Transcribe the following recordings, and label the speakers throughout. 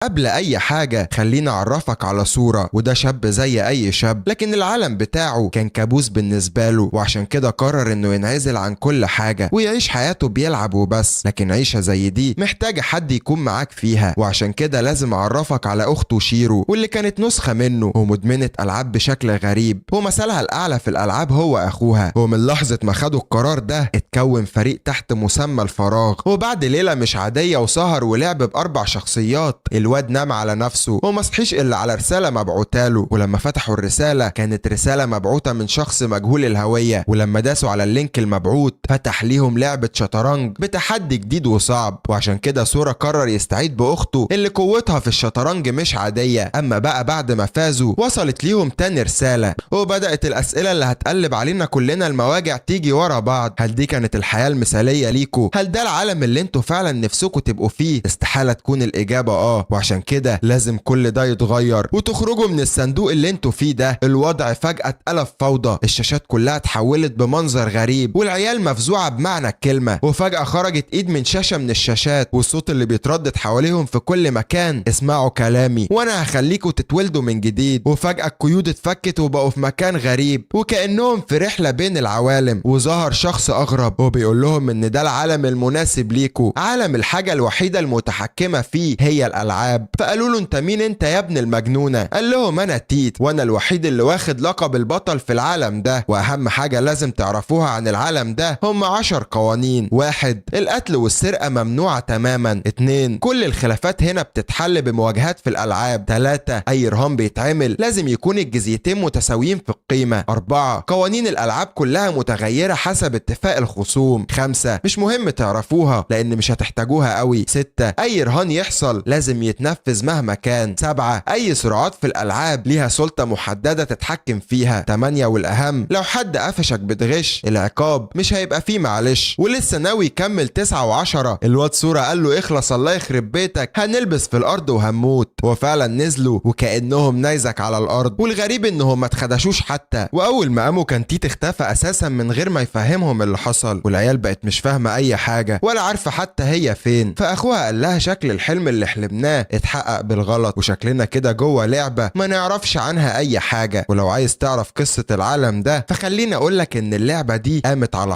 Speaker 1: قبل اي حاجة خلينا اعرفك على صورة، وده شاب زي اي شاب، لكن العالم بتاعه كان كابوس بالنسبة له، وعشان كده قرر انه ينعزل عن كل حاجة ويعيش حياته بيلعب وبس. لكن عيشة زي دي محتاجة حد يكون معاك فيها، وعشان كده لازم اعرفك على اخته شيرو، واللي كانت نسخة منه ومدمنة العاب بشكل غريب، ومثلها الاعلى في الالعاب هو اخوها. ومن لحظة ما خدوا القرار ده اتكون فريق تحت مسمى الفراغ، وبعد ليلة مش عادية وسهر ولعب باربع شخصيات، الواد نام على نفسه وما صحيش الا على رساله مبعوتاله، ولما فتحوا الرساله كانت رساله مبعوته من شخص مجهول الهويه، ولما داسوا على اللينك المبعوت فتح ليهم لعبه شطرنج بتحدي جديد وصعب. وعشان كده سورا قرر يستعيد باخته اللي قوتها في الشطرنج مش عاديه. اما بقى بعد ما فازوا وصلت ليهم تاني رساله، وبدات الاسئله اللي هتقلب علينا كلنا المواجع تيجي ورا بعض. هل دي كانت الحياه المثاليه ليكوا؟ هل ده العالم اللي انتوا فعلا نفسكوا تبقوا فيه؟ استحاله تكون الاجابه وعشان كده لازم كل ده يتغير وتخرجوا من الصندوق اللي انتوا فيه ده. الوضع فجأة اتقلب فوضى، الشاشات كلها اتحولت بمنظر غريب، والعيال مفزوعة بمعنى الكلمة. وفجأة خرجت ايد من شاشة من الشاشات، والصوت اللي بيتردد حواليهم في كل مكان: اسمعوا كلامي وانا هخليكوا تتولدوا من جديد. وفجأة القيود اتفكت وبقوا في مكان غريب وكأنهم في رحلة بين العوالم، وظهر شخص اغرب وبيقول لهم ان ده العالم المناسب ليكوا، عالم الحاجة الوحيدة المتحكمة فيه هي الالعاب. فقالوا له انت مين انت يا ابن المجنونه؟ قال لهم انا تيت، وانا الوحيد اللي واخد لقب البطل في العالم ده، واهم حاجه لازم تعرفوها عن العالم ده هم 10 قوانين: 1. القتل والسرقه ممنوعه تماما. 2. كل الخلافات هنا بتتحل بمواجهات في الالعاب. 3. اي رهان بيتعمل لازم يكون الجزيتين متساويين في القيمه. 4. قوانين الالعاب كلها متغيره حسب اتفاق الخصوم. 5. مش مهم تعرفوها لان مش هتحتاجوها قوي. 6. اي رهان يحصل لازم يتنفذ مهما كان. 7. اي صراعات في الالعاب ليها سلطة محددة تتحكم فيها. 8. والاهم، لو حد قفشك بتغش العقاب مش هيبقى فيه معلش. ولسه ناوي يكمل 9 و10. الواد سورا قال له اخلص الله يخرب بيتك، هنلبس في الارض وهنموت. وفعلا نزلوا وكأنهم نيزك على الارض، والغريب انهم ما اتخدشوش حتى. واول ما قاموا كان تيت اختفى اساسا من غير ما يفهمهم اللي حصل، والعيال بقت مش فاهمة اي حاجة ولا عارفة حتى هي فين. فاخوها قال لها شكل الحلم اللي حلمناه اتحقق بالغلط، وشكلنا كده جوه لعبة ما نعرفش عنها اي حاجة. ولو عايز تعرف قصة العالم ده فخليني اقولك ان اللعبة دي قامت على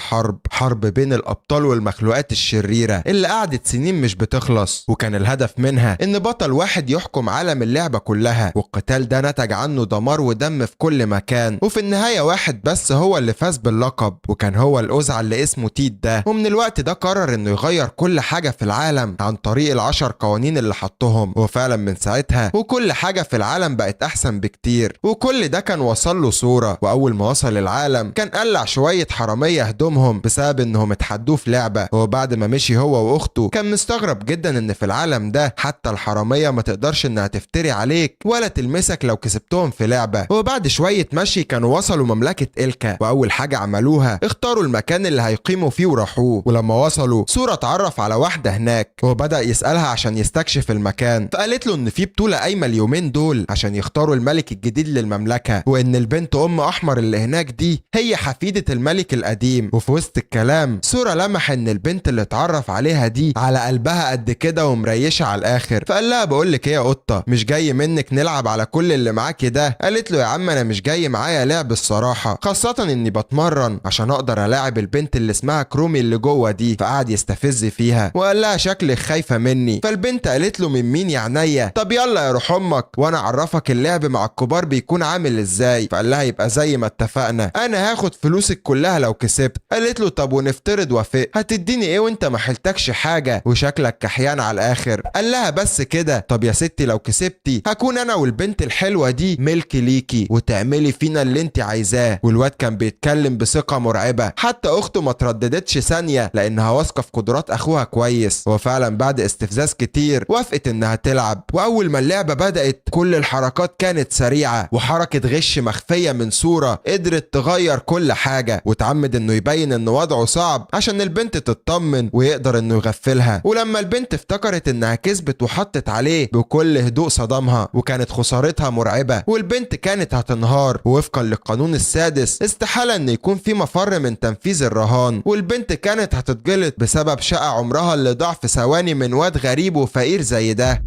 Speaker 1: حرب بين الابطال والمخلوقات الشريرة اللي قعدت سنين مش بتخلص، وكان الهدف منها ان بطل واحد يحكم عالم اللعبة كلها، والقتال ده نتج عنه دمار ودم في كل مكان. وفي النهاية واحد بس هو اللي فاز باللقب، وكان هو الأزعة اللي اسمه تيت ده. ومن الوقت ده قرر انه يغير كل حاجة في العالم عن طريق ال10 قوانين اللي حطهم. وفعلا من ساعتها وكل حاجة في العالم بقت احسن بكتير، وكل ده كان وصل له صورة. واول ما وصل العالم كان قلع شوية حرامية هدومهم بسبب انهم اتحدوه في لعبة. وبعد ما مشي هو واخته كان مستغرب جدا ان في العالم ده حتى الحرامية ما تقدرش انها تفتري عليك ولا تلمسك لو كسبتهم في لعبة. وبعد شوية مشي كانوا وصلوا مملكة إلكا، واول حاجة عملوها اختاروا المكان اللي هيقيموا فيه وراحوه. ولما وصلوا سورة اتعرف على واحدة هناك وبدأ يسألها عشان يستكشف المكان، فقالت له ان في بطولة قايمة اليومين دول عشان يختاروا الملك الجديد للمملكة، وان البنت ام احمر اللي هناك دي هي حفيدة الملك القديم. وفي وسط الكلام سورة لمح ان البنت اللي اتعرف عليها دي على قلبها قد كده ومريشة على الاخر، فقال لها بقول لك ايه يا قطة، مش جاي منك نلعب على كل اللي معاكي ده؟ قالت له يا عم انا مش جاي معايا لعب الصراحة، خاصة اني بتمرن عشان اقدر الاعب البنت اللي اسمها كرومي اللي جوه دي. فقعد يستفز فيها وقال لها شكلك خايفة مني. فالبنت قالت له من مين يا عينيا؟ طب يلا يا روح امك وانا اعرفك اللعب مع الكبار بيكون عامل ازاي. فقال لها يبقى زي ما اتفقنا، انا هاخد فلوسك كلها لو كسبت. قالت له طب ونفترض وافق، هتديني ايه وانت ما حلتكش حاجة وشكلك كحيان على الاخر؟ قال لها بس كده؟ طب يا ستي لو كسبتي هكون انا والبنت الحلوة دي ملك ليكي وتعملي فينا اللي انت عايزاه. والواد كان بيتكلم بثقة مرعبة، حتى اخته ما ترددتش ثانية لانها واثقة في قدرات اخوها كويس. وفعلا بعد استفزاز كتير وافقت انها تلعب. واول ما اللعبة بدأت كل الحركات كانت سريعة، وحركة غش مخفية من صورة قدرت تغير كل حاجة، وتعمد انه يبين ان وضعه صعب عشان البنت تطمن ويقدر انه يغفلها. ولما البنت افتكرت انها كسبت وحطت عليه بكل هدوء صدمها، وكانت خسارتها مرعبة والبنت كانت هتنهار. ووفقا للقانون السادس استحالة ان يكون في مفر من تنفيذ الرهان، والبنت كانت هتتجلط بسبب شقة عمرها اللي ضاع في ثواني من واد غريب وفقير زي ده.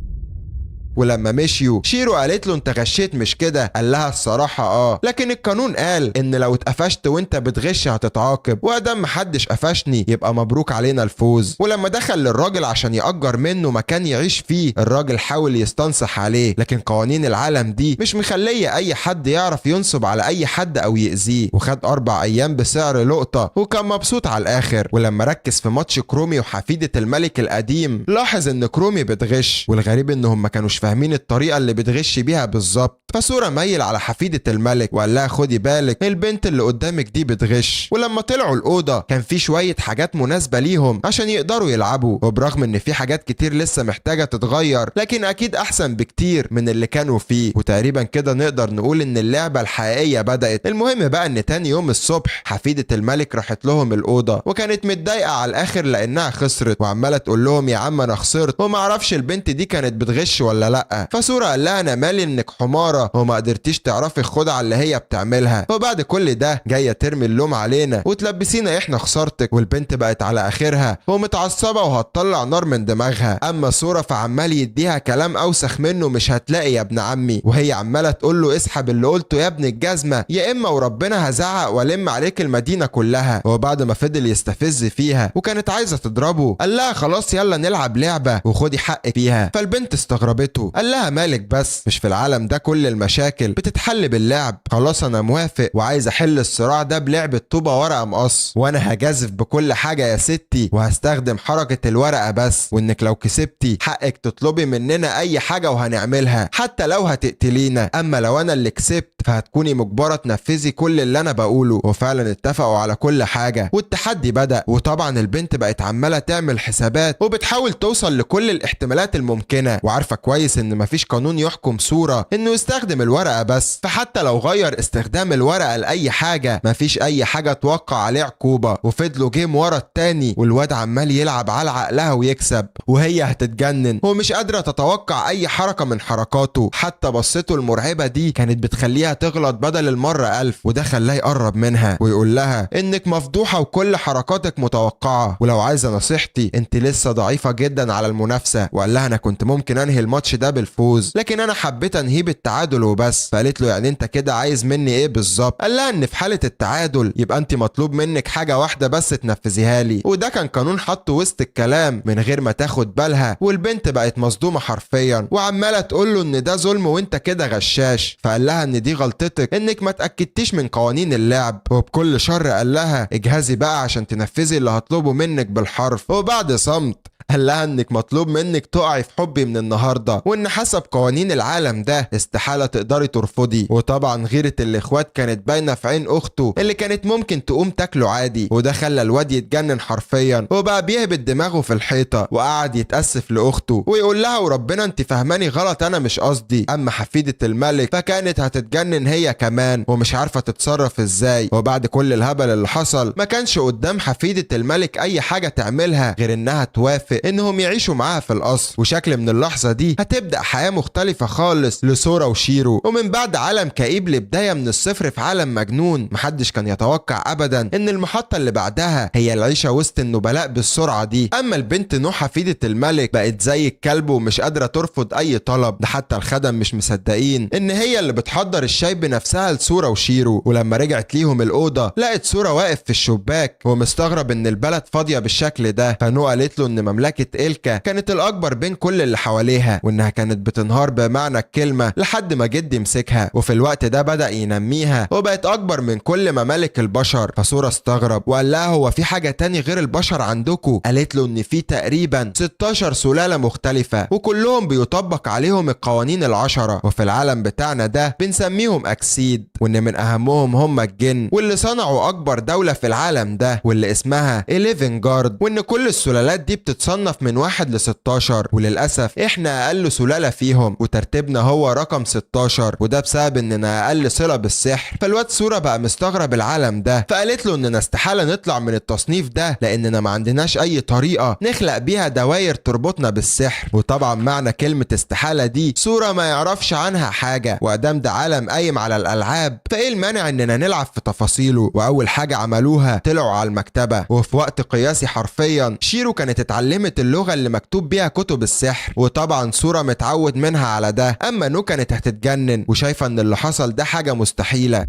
Speaker 1: ولما مشيوا شيرو قالت له انت غشيت مش كده؟ قال لها الصراحة لكن القانون قال ان لو اتقفشت وانت بتغش هتتعاقب، وادام محدش قفشني يبقى مبروك علينا الفوز. ولما دخل للراجل عشان يأجر منه مكان يعيش فيه، الراجل حاول يستنصح عليه، لكن قوانين العالم دي مش مخليه اي حد يعرف ينصب على اي حد او يأذيه، وخد 4 ايام بسعر لقطة وكان مبسوط على الاخر. ولما ركز في ماتش كرومي وحفيدة الملك القديم، لاحظ ان كرومي بتغش، والغريب انهم ما كانوش فاهمين الطريقة اللي بتغش بيها بالظبط. فسورة ميل على حفيدة الملك وقال لها خدي بالك البنت اللي قدامك دي بتغش. ولما طلعوا الأوضة كان في شوية حاجات مناسبة ليهم عشان يقدروا يلعبوا، وبرغم ان في حاجات كتير لسه محتاجة تتغير، لكن اكيد احسن بكتير من اللي كانوا فيه. وتقريبا كده نقدر نقول ان اللعبة الحقيقية بدأت. المهم بقى ان تاني يوم الصبح حفيدة الملك راحت لهم الأوضة، وكانت متضايقة على الاخر لانها خسرت، وعمالة تقول لهم يا عم انا خسرت وما اعرفش البنت دي كانت بتغش ولا لا. فسورة قال لها انا مالي انك حمارة وما قدرتيش تعرفي الخدعة اللي هي بتعملها، وبعد كل ده جاية ترمي اللوم علينا وتلبسينا احنا خسارتك. والبنت بقت على اخرها ومتعصبة وهتطلع نار من دماغها. اما سورة فعمال يديها كلام اوسخ منه مش هتلاقي يا ابن عمي، وهي عمالة تقول له اسحب اللي قلته يا ابن الجزمة يا اما وربنا هزعق والم عليك المدينة كلها. وبعد ما فضل يستفز فيها وكانت عايزة تضربه، قال لها خلاص يلا نلعب لعبة وخدي حقك فيها. فالبنت استغربته، قال لها مالك بس؟ مش في العالم ده كل المشاكل بتتحل باللعب؟ خلاص انا موافق وعايز احل الصراع ده بلعبة طوبة ورقة مقص، وانا هجازف بكل حاجة يا ستي وهستخدم حركة الورقة بس، وانك لو كسبتي حقك تطلبي مننا اي حاجة وهنعملها حتى لو هتقتلينا، اما لو انا اللي كسبت فهتكوني مجبرة تنفذي كل اللي انا بقوله. وفعلا اتفقوا على كل حاجة والتحدي بدأ. وطبعا البنت بقت عمالة تعمل حسابات وبتحاول توصل لكل الاحتمالات الممكنة، وعارفة كويس ان مفيش قانون يحكم سورة انه يستخدم الورقة بس، فحتى لو غير استخدام الورقة لأي حاجة مفيش اي حاجة توقع عليه عقوبة. وفضلوا جيم ورا التاني والواد عمال يلعب على عقلها ويكسب، وهي هتتجنن ومش قادرة تتوقع اي حركة من حركاته. حتى بصته المرعبة دي كانت بتخليها تغلط بدل المرة 1000، وده خلاه يقرب منها ويقول لها انك مفضوحة وكل حركاتك متوقعة، ولو عايزة نصيحتي انت لسه ضعيفة جدا على المنافسة. وقال لها انا كنت ممكن انهي الماتش ده بالفوز، لكن انا حبيت انهيه بالتعادل وبس. فقالت له يعني انت كده عايز مني ايه بالظبط؟ قال لها ان في حالة التعادل يبقى انت مطلوب منك حاجة واحدة بس تنفذيها لي، وده كان قانون حطه وسط الكلام من غير ما تاخد بالها. والبنت بقت مصدومة حرفيا وعمالة تقول له ان ده ظلم وانت كده غشاش. فقال لها ان دي غلطتك انك ما تأكدتيش من قوانين اللعب، وبكل شر قال لها اجهزي بقى عشان تنفذي اللي هطلبه منك بالحرف. وبعد صمت قال لها انك مطلوب منك تقعي في حبي من النهارده، وان حسب قوانين العالم ده استحاله تقدري ترفضي. وطبعا غيره الاخوات كانت باينه في عين اخته اللي كانت ممكن تقوم تاكله عادي، وده خلى الواد يتجنن حرفيا وبقى بيهبط دماغه في الحيطه، وقعد يتاسف لاخته ويقول لها وربنا انت فهماني غلط انا مش قصدي. اما حفيده الملك فكانت هتتجنن هي كمان ومش عارفه تتصرف ازاي. وبعد كل الهبل اللي حصل ما كانش قدام حفيده الملك اي حاجه تعملها غير انها توافق انهم يعيشوا معاها في القصر. وشكل من اللحظه دي هتبدا حياه مختلفه خالص لسورة وشيرو، ومن بعد عالم كئيب لبدايه من الصفر في عالم مجنون. محدش كان يتوقع ابدا ان المحطه اللي بعدها هي العيشه وسط النبلاء بالسرعه دي. اما البنت نوح حفيده الملك بقت زي الكلب ومش قادره ترفض اي طلب، ده حتى الخدم مش مصدقين ان هي اللي بتحضر الشاي بنفسها لسورة وشيرو. ولما رجعت ليهم الاوضه لقت سورة واقف في الشباك ومستغرب ان البلد فاضيه بالشكل ده. فنو قالت له ان مملكه إلكا كانت الأكبر بين كل اللي حواليها، وإنها كانت بتنهار بمعنى الكلمة لحد ما جدي مسكها، وفي الوقت ده بدأ ينميها وبقت أكبر من كل ممالك البشر. فسورة استغرب وقال لها هو في حاجة تاني غير البشر عندكم؟ قالت له إن في تقريبا 16 سلالة مختلفة وكلهم بيطبق عليهم القوانين العشرة، وفي العالم بتاعنا ده بنسميهم أكسيد، وإن من أهمهم هم الجن واللي صنعوا أكبر دولة في العالم ده واللي اسمها 11 جارد، وإن كل السلالات دي بتتصنف من 1 ل 16، وللأسف إحنا أقل سلالة فيهم وترتيبنا هو رقم 16، 16 وده بسبب اننا اقل صلة بالسحر. فالواد سورة بقى مستغرب العالم ده، فقالت له اننا استحالة نطلع من التصنيف ده لاننا ما عندناش اي طريقة نخلق بيها دواير تربطنا بالسحر. وطبعا معنى كلمة استحالة دي سورة ما يعرفش عنها حاجة، وادام ده عالم قايم على الالعاب فايه المانع اننا نلعب في تفاصيله. واول حاجة عملوها طلعوا على المكتبة، وفي وقت قياسي حرفيا شيرو كانت اتعلمت اللغة اللي مكتوب بيها كتب السحر، وطبعا سورة متعود منها على ده. اما نو كانت هتتجنن وشايفة ان اللي حصل ده حاجة مستحيلة،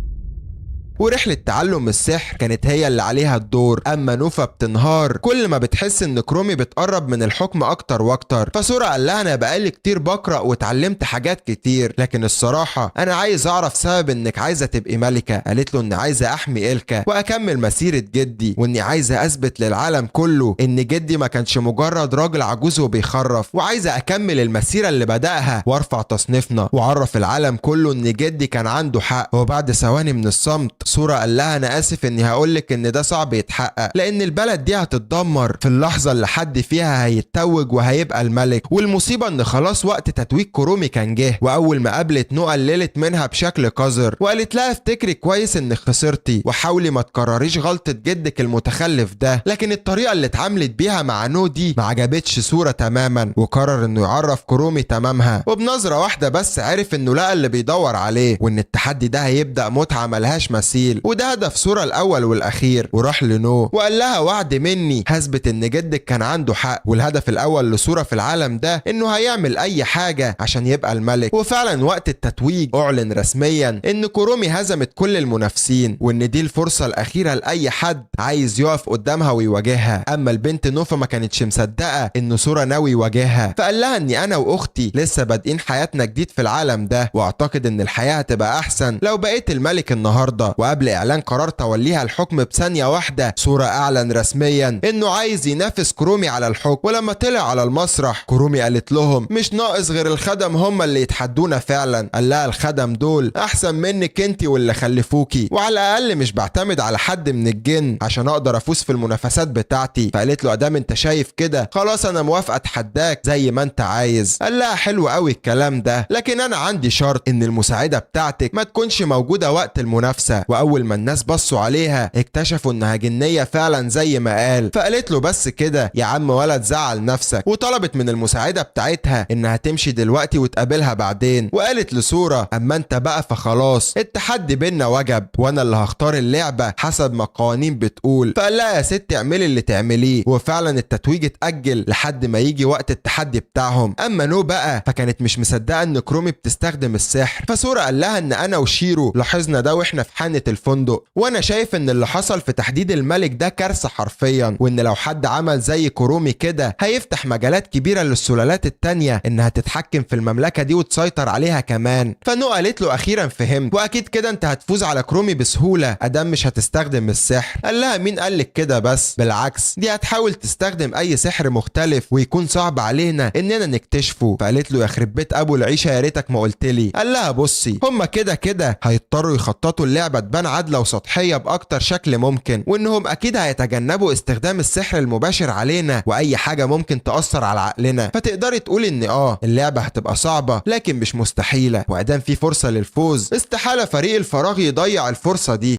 Speaker 1: ورحلة تعلم السحر كانت هي اللي عليها الدور. اما نوفا بتنهار كل ما بتحس ان كرومي بتقرب من الحكم اكتر واكتر. فسورة قال لها انا بقالي كتير بقرأ واتعلمت حاجات كتير، لكن الصراحة انا عايز اعرف سبب انك عايزة تبقي ملكة. قالت له اني عايزة احمي إلكا واكمل مسيرة جدي، واني عايزة اثبت للعالم كله ان جدي ما كانش مجرد راجل عجوز وبيخرف، وعايزة اكمل المسيرة اللي بدأها وارفع تصنيفنا واعرف العالم كله ان جدي كان عنده حق. وبعد ثواني من الصمت سورة قال لها انا اسف اني هقولك ان ده صعب يتحقق، لان البلد دي هتتدمر في اللحظة اللي حد فيها هيتوج وهيبقى الملك. والمصيبة ان خلاص وقت تتويج كرومي كان جه. واول ما قابلت نو قللت منها بشكل قذر وقالت لها افتكري كويس انك خسرتي وحاولي ما تكرريش غلطة جدك المتخلف ده. لكن الطريقة اللي اتعاملت بيها مع نو دي ما عجبتش سورة تماما، وقرر انه يعرف كرومي تمامها. وبنظرة واحدة بس عرف انه لقى اللي بيدور عليه، وان التحدي ده هيبدأ متعة ملهاش مثيل، وده هدف سورة الاول والاخير. وراح لنو وقال لها وعد مني هثبت ان جدك كان عنده حق. والهدف الاول لسورة في العالم ده انه هيعمل اي حاجة عشان يبقى الملك. وفعلا وقت التتويج اعلن رسميا ان كرومي هزمت كل المنافسين، وان دي الفرصة الاخيرة لاي حد عايز يقف قدامها ويواجهها. اما البنت نوفا ما كانتش مصدقة ان سورة ناوي يواجهها، فقال لها اني انا واختي لسه بادئين حياتنا جديد في العالم ده، واعتقد ان الحياة هتبقى احسن لو بقيت الملك النهاردة. وقبل اعلان قرار توليها الحكم بثانية واحدة سورة اعلن رسميا انه عايز ينافس كرومي على الحكم. ولما طلع على المسرح كرومي قالت لهم مش ناقص غير الخدم هم اللي يتحدونا فعلا. قال لها الخدم دول احسن منك انتي واللي خلفوكي، وعلى الاقل مش بعتمد على حد من الجن عشان اقدر افوز في المنافسات بتاعتي. فقالت له ادام انت شايف كده خلاص انا موافقة اتحداك زي ما انت عايز. قال لها حلو قوي الكلام ده، لكن انا عندي شرط ان المساعدة بتاعتك ما تكونش موجودة وقت المنافسة. واول ما الناس بصوا عليها اكتشفوا انها جنية فعلا زي ما قال. فقالت له بس كده يا عم ولا تزعل نفسك، وطلبت من المساعدة بتاعتها انها تمشي دلوقتي وتقابلها بعدين. وقالت لسورة اما انت بقى فخلاص التحدي بينا وجب، وانا اللي هختار اللعبة حسب ما القوانين بتقول. فقال لها يا ست اعملي اللي تعمليه. وفعلا التتويج اتأجل لحد ما يجي وقت التحدي بتاعهم. اما نو بقى فكانت مش مصدقة ان كرومي بتستخدم السحر. فسورة قال لها ان انا وشيرو لاحظنا ده واحنا في حانة الفندق، وانا شايف ان اللي حصل في تحديد الملك ده كارثة حرفيا، وان لو حد عمل زي كرومي كده هيفتح مجالات كبيرة للسلالات التانية انها تتحكم في المملكة دي وتسيطر عليها كمان. فنو قالت له اخيرا فهمت، واكيد كده انت هتفوز على كرومي بسهولة ادام مش هتستخدم السحر. قال لها مين قالك كده بس، بالعكس دي هتحاول تستخدم اي سحر مختلف ويكون صعب علينا اننا نكتشفه. فقالت له يخرب بيت ابو العيشة يا ريتك ما قلت لي. قال لها بصي هما كده كده هيضطروا يخططوا اللعبة تبان عادلة وسطحية باكتر شكل ممكن، وانهم اكيد هيتجنبوا استخدام السحر المباشر علينا واي حاجة ممكن تأثر على عقلنا. فتقدري تقولي ان اللعبة هتبقى صعبة لكن مش مستحيلة، وادام في فرصة للفوز استحالة فريق الفراغ يضيع الفرصة دي.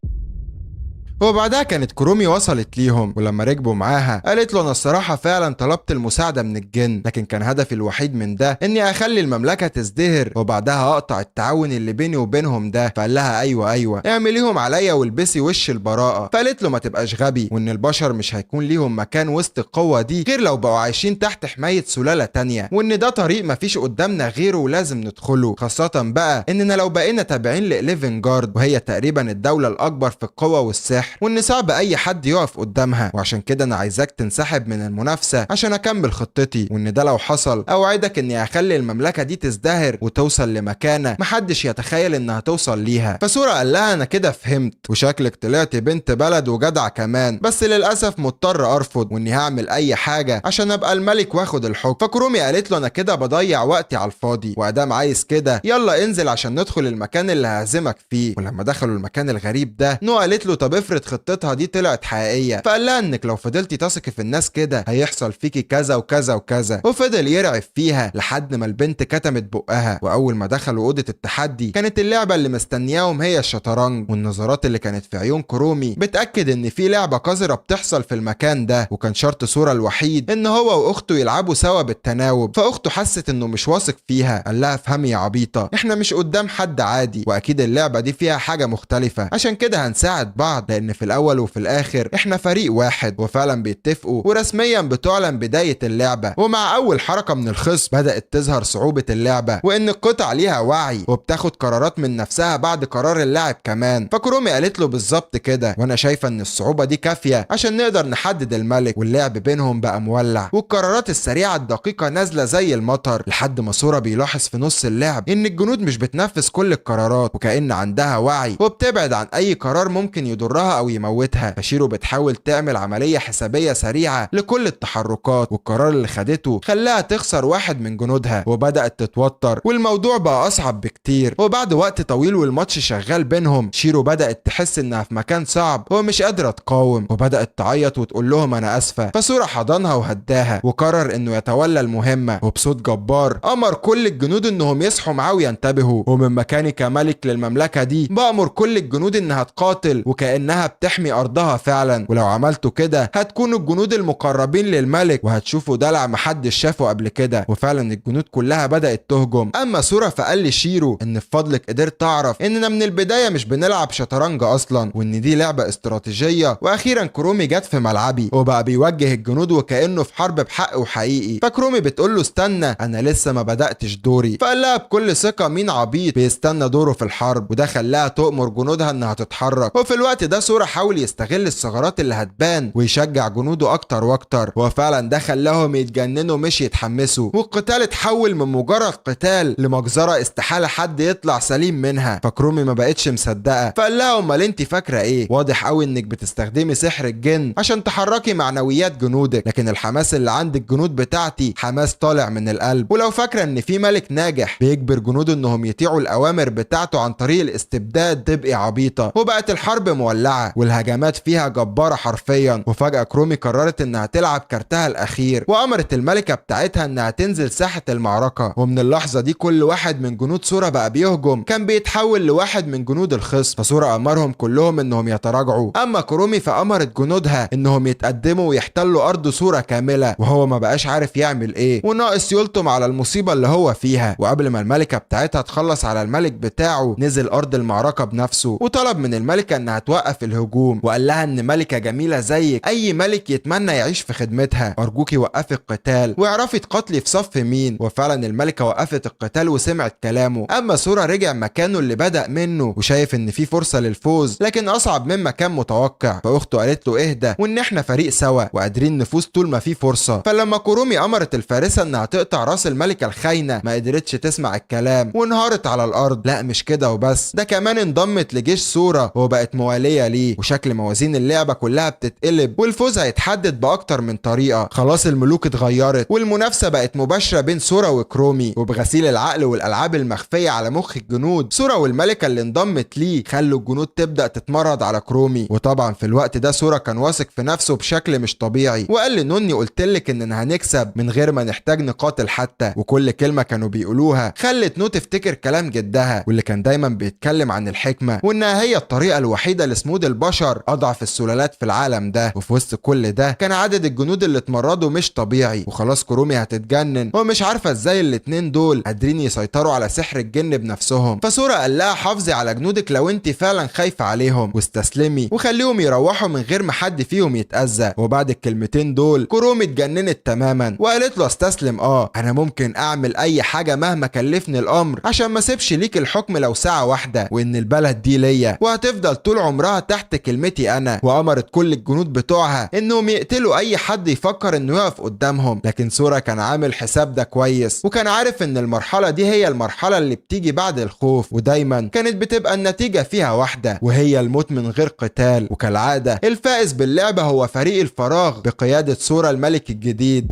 Speaker 1: وبعدها كانت كرومي وصلت ليهم، ولما ركبوا معاها قالت له انا الصراحة فعلا طلبت المساعدة من الجن، لكن كان هدفي الوحيد من ده اني اخلي المملكة تزدهر وبعدها اقطع التعاون اللي بيني وبينهم ده. فقال لها ايوه اعمليهم عليا والبسي وش البراءة. فقالت له ما تبقاش غبي، وان البشر مش هيكون ليهم مكان وسط القوة دي غير لو بقوا عايشين تحت حماية سلالة تانية، وان ده طريق مفيش قدامنا غيره ولازم ندخله، خاصة بقى اننا لو بقينا تابعين لإليفنجارد وهي تقريبا الدولة الاكبر في القوة والسحر، وان صعب اي حد يقف قدامها. وعشان كده انا عايزاك تنسحب من المنافسة عشان اكمل خطتي، وان ده لو حصل اوعدك اني هخلي المملكة دي تزدهر وتوصل لمكانة محدش يتخيل انها توصل ليها. فسورة قال لها انا كده فهمت، وشكلك طلعت بنت بلد وجدع كمان، بس للاسف مضطر ارفض، واني هعمل اي حاجة عشان ابقى الملك واخد الحكم. فكرومي قالت له انا كده بضيع وقتي على الفاضي، وادام عايز كده يلا انزل عشان ندخل المكان اللي هعزمك فيه. ولما دخلوا المكان الغريب ده نو قالت له طب افرض افرض خطتها دي طلعت حقيقيه، فقال لها انك لو فضلتي تثقي في الناس كده هيحصل فيكي كذا وكذا وكذا، وفضل يرعب فيها لحد ما البنت كتمت بقها. واول ما دخلوا اوضه التحدي كانت اللعبه اللي مستنياهم هي الشطرنج، والنظرات اللي كانت في عيون كرومي بتاكد ان في لعبه قذره بتحصل في المكان ده، وكان شرط سورا الوحيد ان هو واخته يلعبوا سوا بالتناوب. فاخته حست انه مش واثق فيها، قال لها افهمي يا عبيطه، احنا مش قدام حد عادي، واكيد اللعبه دي فيها حاجه مختلفه، عشان كده هنساعد بعض، لان في الاول وفي الاخر احنا فريق واحد. وفعلا بيتفقوا ورسميا بتعلن بدايه اللعبه. ومع اول حركه من الخصم بدات تظهر صعوبه اللعبه، وان القطع ليها وعي وبتاخد قرارات من نفسها بعد قرار اللاعب كمان. فكرومي قالت له بالظبط كده، وانا شايفه ان الصعوبه دي كافيه عشان نقدر نحدد الملك. واللعب بينهم بقى مولع، والقرارات السريعه الدقيقه نازله زي المطر، لحد ما سورا بيلاحظ في نص اللعب ان الجنود مش بتنفذ كل القرارات، وكأن عندها وعي وبتبعد عن اي قرار ممكن يضرها او يموتها. فشيرو بتحاول تعمل عمليه حسابيه سريعه لكل التحركات، والقرار اللي خدته خلاها تخسر واحد من جنودها، وبدات تتوتر، والموضوع بقى اصعب بكتير. وبعد وقت طويل والماتش شغال بينهم، شيرو بدات تحس انها في مكان صعب ومش قادره تقاوم، وبدات تعيط وتقول لهم انا اسفه. فسورا حضنها وهداها، وقرر انه يتولى المهمه، وبصوت جبار امر كل الجنود انهم يصحوا معاه وينتبهوا. ومن مكاني كملك للمملكه دي بامر كل الجنود انها تقاتل وكانها بتحمي ارضها فعلا، ولو عملتوا كده هتكونوا الجنود المقربين للملك وهتشوفوا دلع محدش شافه قبل كده. وفعلا الجنود كلها بدات تهجم. اما سورا فقال لشيرو ان بفضلك قدرت تعرف اننا من البدايه مش بنلعب شطرنج اصلا، وان دي لعبه استراتيجيه، واخيرا كرومي جت في ملعبي وبقى بيوجه الجنود وكانه في حرب بحق وحقيقي. فكرومي بتقول له استنى انا لسه ما بداتش دوري. فقال لها بكل ثقه مين عبيط بيستنى دوره في الحرب، وده خلاها تؤمر جنودها انها تتحرك. وفي الوقت ده سورا حاول يستغل الثغرات اللي هتبان ويشجع جنوده اكتر واكتر، وفعلا ده خلاهم يتجننوا مش يتحمسوا، والقتال اتحول من مجرد قتال لمجزره استحاله حد يطلع سليم منها. فكرومي ما بقتش مصدقه، فقال لها امال انت فاكره ايه؟ واضح قوي انك بتستخدمي سحر الجن عشان تحركي معنويات جنودك، لكن الحماس اللي عند الجنود بتاعتي حماس طالع من القلب. ولو فاكره ان في ملك ناجح بيجبر جنوده انهم يطيعوا الاوامر بتاعته عن طريق الاستبداد، تبقي عبيطه. وبقت الحرب مولعه والهجمات فيها جباره حرفيا. وفجاه كرومي قررت انها تلعب كارتها الاخير، وامرت الملكه بتاعتها انها تنزل ساحه المعركه. ومن اللحظه دي كل واحد من جنود سورا بقى بيهجم كان بيتحول لواحد من جنود الخصم. فسورا امرهم كلهم انهم يتراجعوا، اما كرومي فامرت جنودها انهم يتقدموا ويحتلوا ارض سورا كامله، وهو ما بقاش عارف يعمل ايه وناقص يلطم على المصيبه اللي هو فيها. وقبل ما الملكه بتاعتها تخلص على الملك بتاعه نزل ارض المعركه بنفسه، وطلب من الملكه انها توقف الهجوم، وقال لها ان ملكه جميله زيك اي ملك يتمنى يعيش في خدمتها، ارجوكي وقفي القتال واعرفي تقاتلي في صف مين. وفعلا الملكه وقفت القتال وسمعت كلامه. اما سورا رجع مكانه اللي بدأ منه وشايف ان في فرصه للفوز، لكن اصعب مما كان متوقع. فاخته قالت له اهدى وان احنا فريق سوا وقادرين نفوز طول ما في فرصه. فلما كرومي امرت الفارسه انها تقطع راس الملكه الخاينه ما قدرتش تسمع الكلام وانهارت على الارض. لا مش كده وبس، ده كمان انضمت لجيش سورا وبقت مواليه ليه، وشكل موازين اللعبه كلها بتتقلب، والفوز هيتحدد باكتر من طريقه. خلاص الملوك اتغيرت والمنافسه بقت مباشره بين سورا وكرومي، وبغسيل العقل والالعاب المخفيه على مخ الجنود سورا والملكه اللي انضمت ليه خلوا الجنود تبدا تتمرد على كرومي. وطبعا في الوقت ده سورا كان واثق في نفسه بشكل مش طبيعي، وقال لنوني قلتلك اننا هنكسب من غير ما نحتاج نقاتل حتى. وكل كلمه كانوا بيقولوها خلت نو تفتكر كلام جدها واللي كان دايما بيتكلم عن الحكمه، وانها هي الطريقه الوحيده لصمود البشر اضعف السلالات في العالم ده. وفي وسط كل ده كان عدد الجنود اللي اتمردوا مش طبيعي، وخلاص كرومي هتتجنن ومش عارفه ازاي الاتنين دول قادرين يسيطروا على سحر الجن بنفسهم. فسورا قال لها حافظي على جنودك لو انت فعلا خايفه عليهم، واستسلمي وخليهم يروحوا من غير ما حد فيهم يتاذى. وبعد الكلمتين دول كرومي اتجننت تماما وقالت له استسلم انا ممكن اعمل اي حاجه مهما كلفني الامر عشان ما سيبش ليك الحكم لو ساعه واحده، وان البلد دي ليا وهتفضل طول عمرها تحت كلمتي انا. وامرت كل الجنود بتوعها انهم يقتلوا اي حد يفكر انه يقف قدامهم. لكن سورا كان عامل حساب ده كويس، وكان عارف ان المرحله دي هي المرحله اللي بتيجي بعد الخوف، ودايما كانت بتبقى النتيجه فيها واحده وهي الموت من غير قتال. وكالعاده الفائز باللعبه هو فريق الفراغ بقياده سورا الملك الجديد.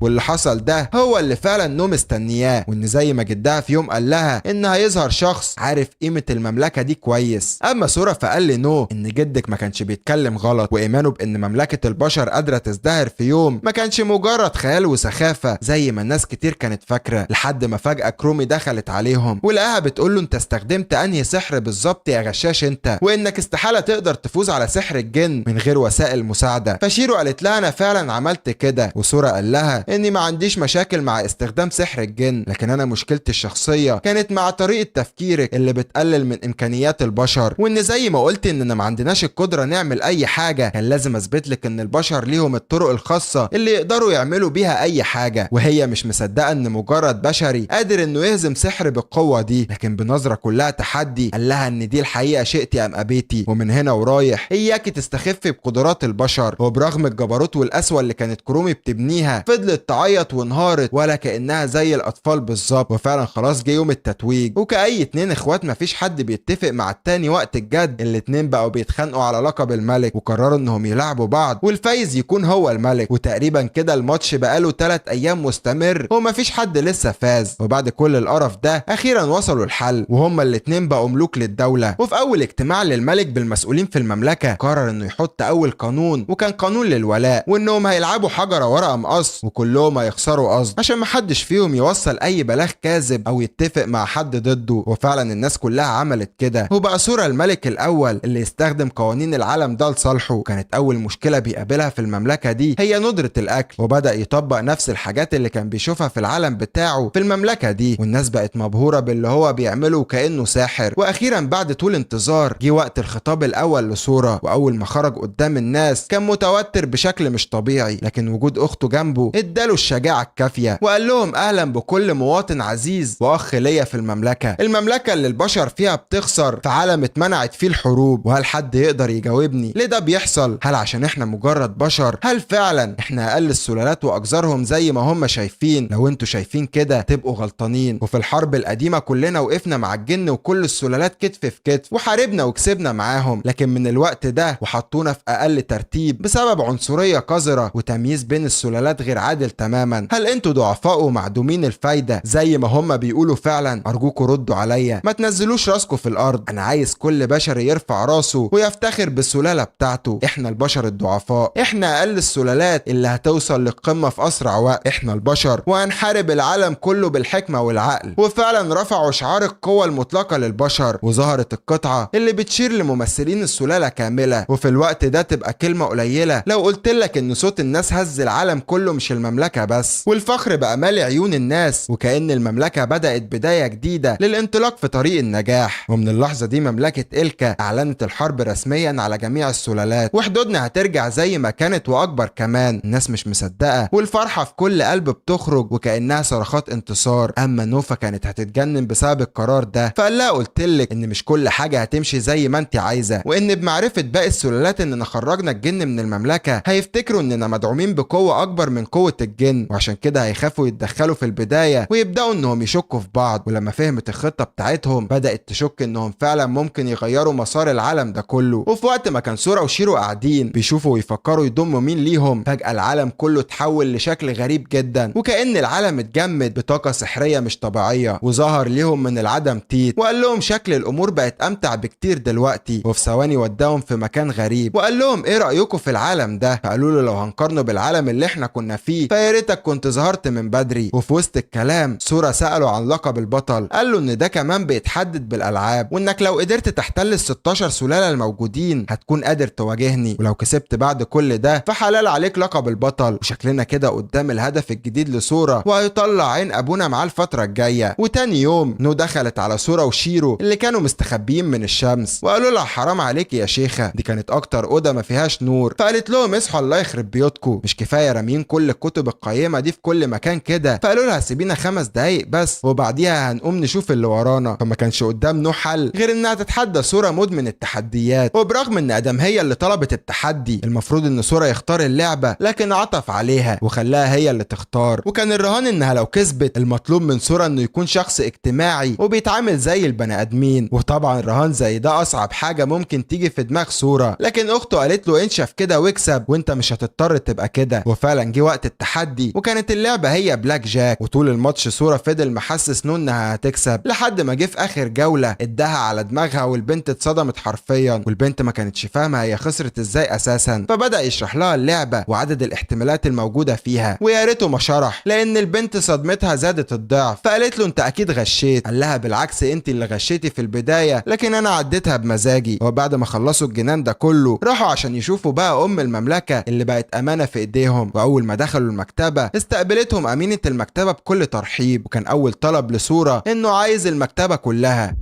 Speaker 1: واللي حصل ده هو اللي فعلا نو مستنياه، وان زي ما جدها في يوم قال لها ان هيظهر شخص عارف قيمة المملكة دي كويس. اما سورا فقال لي نو ان جدك ما كانش بيتكلم غلط، وايمانه بان مملكة البشر قادرة تزدهر في يوم ما كانش مجرد خيال وسخافة زي ما الناس كتير كانت فاكرة، لحد ما فجأة كرومي دخلت عليهم ولقاها بتقول له انت استخدمت انهي سحر بالظبط يا غشاش انت، وانك استحالة تقدر تفوز على سحر الجن من غير وسائل مساعدة. فشيرو قالت لها انا فعلا عملت كده، وسورا قال لها اني ما عنديش مشاكل مع استخدام سحر الجن، لكن انا مشكلتي الشخصية كانت مع طريقة تفكيرك اللي بتقلل من امكانيات البشر، وان زي ما قلت اننا ما عندناش القدرة نعمل اي حاجة، كان لازم اثبت لك ان البشر ليهم الطرق الخاصة اللي يقدروا يعملوا بيها اي حاجة، وهي مش مصدقة ان مجرد بشري قادر انه يهزم سحر بالقوة دي. لكن بنظرة كلها تحدي قال لها ان دي الحقيقة شئتي ام ابيتي، ومن هنا ورايح اياكي تستخفي بقدرات البشر. وبرغم الجبروت والقسوة اللي كانت كرومي بتبنيها فضلت تعيط وانهارت ولا كأنها زي الاطفال بالظبط. وفعلا خلاص جه يوم التتويج، وكأي اتنين اخوات مفيش حد بيتفق مع التاني وقت الجد، الاتنين بقوا بيتخانقوا على لقب الملك، وقرروا انهم يلعبوا بعض والفايز يكون هو الملك. وتقريبا كده الماتش بقاله 3 ايام مستمر ومفيش حد لسه فاز. وبعد كل القرف ده اخيرا وصلوا الحل، وهما الاتنين بقوا ملوك للدولة. وفي اول اجتماع للملك بالمسؤولين في المملكة قرر انه يحط اول قانون، وكان قانون للولاء، وانهم هيلعبوا حجرة ورقة مقص وكلهم هيخسروا قصد عشان محدش فيهم يوصل اي بلاغ كاذب او يتفق مع حد ضده. وفعلا الناس كلها عملت كده، وبقى سورا الملك الاول اللي يستخدم قوانين العالم ده لصالحه. كانت اول مشكلة بيقابلها في المملكة دي هي ندرة الاكل، وبدأ يطبق نفس الحاجات اللي كان بيشوفها في العالم بتاعه في المملكة دي، والناس بقت مبهورة باللي هو بيعمله كأنه ساحر. واخيرا بعد طول انتظار جه وقت الخطاب الاول لسورا، واول ما خرج قدام الناس كان متوتر بشكل مش طبيعي، لكن وجود اخته جنبه اداله الشجاعة الكافية وقال لهم اهلا بكل مواطن عزيز واخ ليا في المملكة اللي البشر فيها بتخسر في عالم اتمنعت فيه الحروب. وهل حد يقدر يجاوبني ليه ده بيحصل؟ هل عشان احنا مجرد بشر؟ هل فعلا احنا اقل السلالات واقذرهم زي ما هم شايفين؟ لو انتوا شايفين كده تبقوا غلطانين. وفي الحرب القديمة كلنا وقفنا مع الجن وكل السلالات كتف في كتف وحاربنا وكسبنا معاهم، لكن من الوقت ده وحطونا في اقل ترتيب بسبب عنصرية قذرة وتمييز بين السلالات غير عادل تماما. هل انتوا ضعفاء ومعدومين الفايدة زي ما هم بيقولوا فعلا؟ ارجوكوا ردوا عليا، ما تنزلوش راسكوا في الارض. انا عايز كل بشر يرفع راسه ويفتخر بالسلالة بتاعته. احنا البشر الضعفاء، احنا اقل السلالات اللي هتوصل للقمة في اسرع وقت. احنا البشر وهنحارب العالم كله بالحكمة والعقل. وفعلا رفعوا شعار القوة المطلقة للبشر، وظهرت القطعة اللي بتشير لممثلين السلالة كاملة. وفي الوقت ده تبقى كلمة قليلة لو قلت لك ان صوت الناس هز العالم كله مش المملكة بس، والفخر بقى مالي عيون الناس، وكأن المملكة بدأت بداية جديدة للانطلاق في طريق النجاح. ومن اللحظة دي مملكة إلكا اعلنت الحرب رسميا على جميع السلالات، وحدودنا هترجع زي ما كانت واكبر كمان. الناس مش مصدقة والفرحة في كل قلب بتخرج وكأنها صرخات انتصار. اما نوفا كانت هتتجنن بسبب القرار ده، فقال لها قلتلك ان مش كل حاجة هتمشي زي ما انت عايزة، وان بمعرفة باقي السلالات اننا خرجنا الجن من المملكة هيفتكروا اننا مدعومين بقوة اكبر من قوة الجن، وعشان كده هيخافوا يتدخلوا في البداية ويبدأوا انهم يشكوا في بعض. ولما فهمت الخطة بتاعتهم بدأت تشك انهم فعلا ممكن يغيروا مسار العالم ده كله. وفي وقت ما كان سورا وشيرو قاعدين بيشوفوا ويفكروا يضموا مين ليهم، فجأة العالم كله اتحول لشكل غريب جدا، وكأن العالم اتجمد بطاقة سحرية مش طبيعية، وظهر ليهم من العدم تيت وقال لهم شكل الامور بقت امتع بكتير دلوقتي. وفي ثواني وداهم في مكان غريب وقال لهم ايه رأيكم في العالم ده؟ فقالوا له لو هنقارنه بالعالم اللي احنا كنا فيه فيا ريتك كنت ظهرت من بدري. وفي وسط الكلام سورا سأله عن لقب البطل، قال له ان ده كمان بيتحدد بالالعاب، وانك لو قدرت تحتل ال 16 سلالة الموجودين هتكون قادر تواجهني، ولو كسبت بعد كل ده فحلال عليك لقب البطل. وشكلنا كده قدام الهدف الجديد لسورا وهيطلع عين ابونا معاه الفترة الجاية. وتاني يوم نو دخلت على سورا وشيرو اللي كانوا مستخبيين من الشمس وقالوا لها حرام عليك يا شيخة، دي كانت اكتر اوضه ما فيهاش نور. فقالت لهم اصحوا الله يخرب بيوتكم، مش كفايه رامين كل الكتب القيمه دي في كل مكان كده؟ فقالوا لها سيبينا 5 دقايق بس وبعديها هنقوم نشوف اللي ورانا. فما كانش قدام نو حل غير انها تتحدى سورا مدمن التحديات. وبرغم ان ادم هي اللي طلبت التحدي المفروض ان سورا يختار اللعبه، لكن عطف عليها وخلاها هي اللي تختار. وكان الرهان انها لو كسبت المطلوب من سورا انه يكون شخص اجتماعي وبيتعامل زي البني ادمين. وطبعا الرهان زي ده اصعب حاجه ممكن تيجي في دماغ سورا، لكن اخته قالت له انشف كده واكسب وانت مش هتضطر تبقى كده. وفعلا جه وقت التحدي تحدي، وكانت اللعبة هي بلاك جاك. وطول الماتش سورا فضل محسس نو انها هتكسب لحد ما جه في اخر جولة اداها على دماغها والبنت اتصدمت حرفيا، والبنت ما كانتش فاهمة هي خسرت ازاي اساسا. فبدأ يشرح لها اللعبة وعدد الاحتمالات الموجودة فيها، ويا ريته ما شرح لان البنت صدمتها زادت الضعف. فقالت له انت اكيد غشيت. قال لها بالعكس انت اللي غشيتي في البداية لكن انا عديتها بمزاجي. وبعد ما خلصوا الجنان ده كله راحوا عشان يشوفوا بقى ام المملكة اللي بقت امانة في ايديهم. واول ما دخلوا المكتبة استقبلتهم امينة المكتبة بكل ترحيب، وكان اول طلب لسورة انه عايز المكتبة كلها.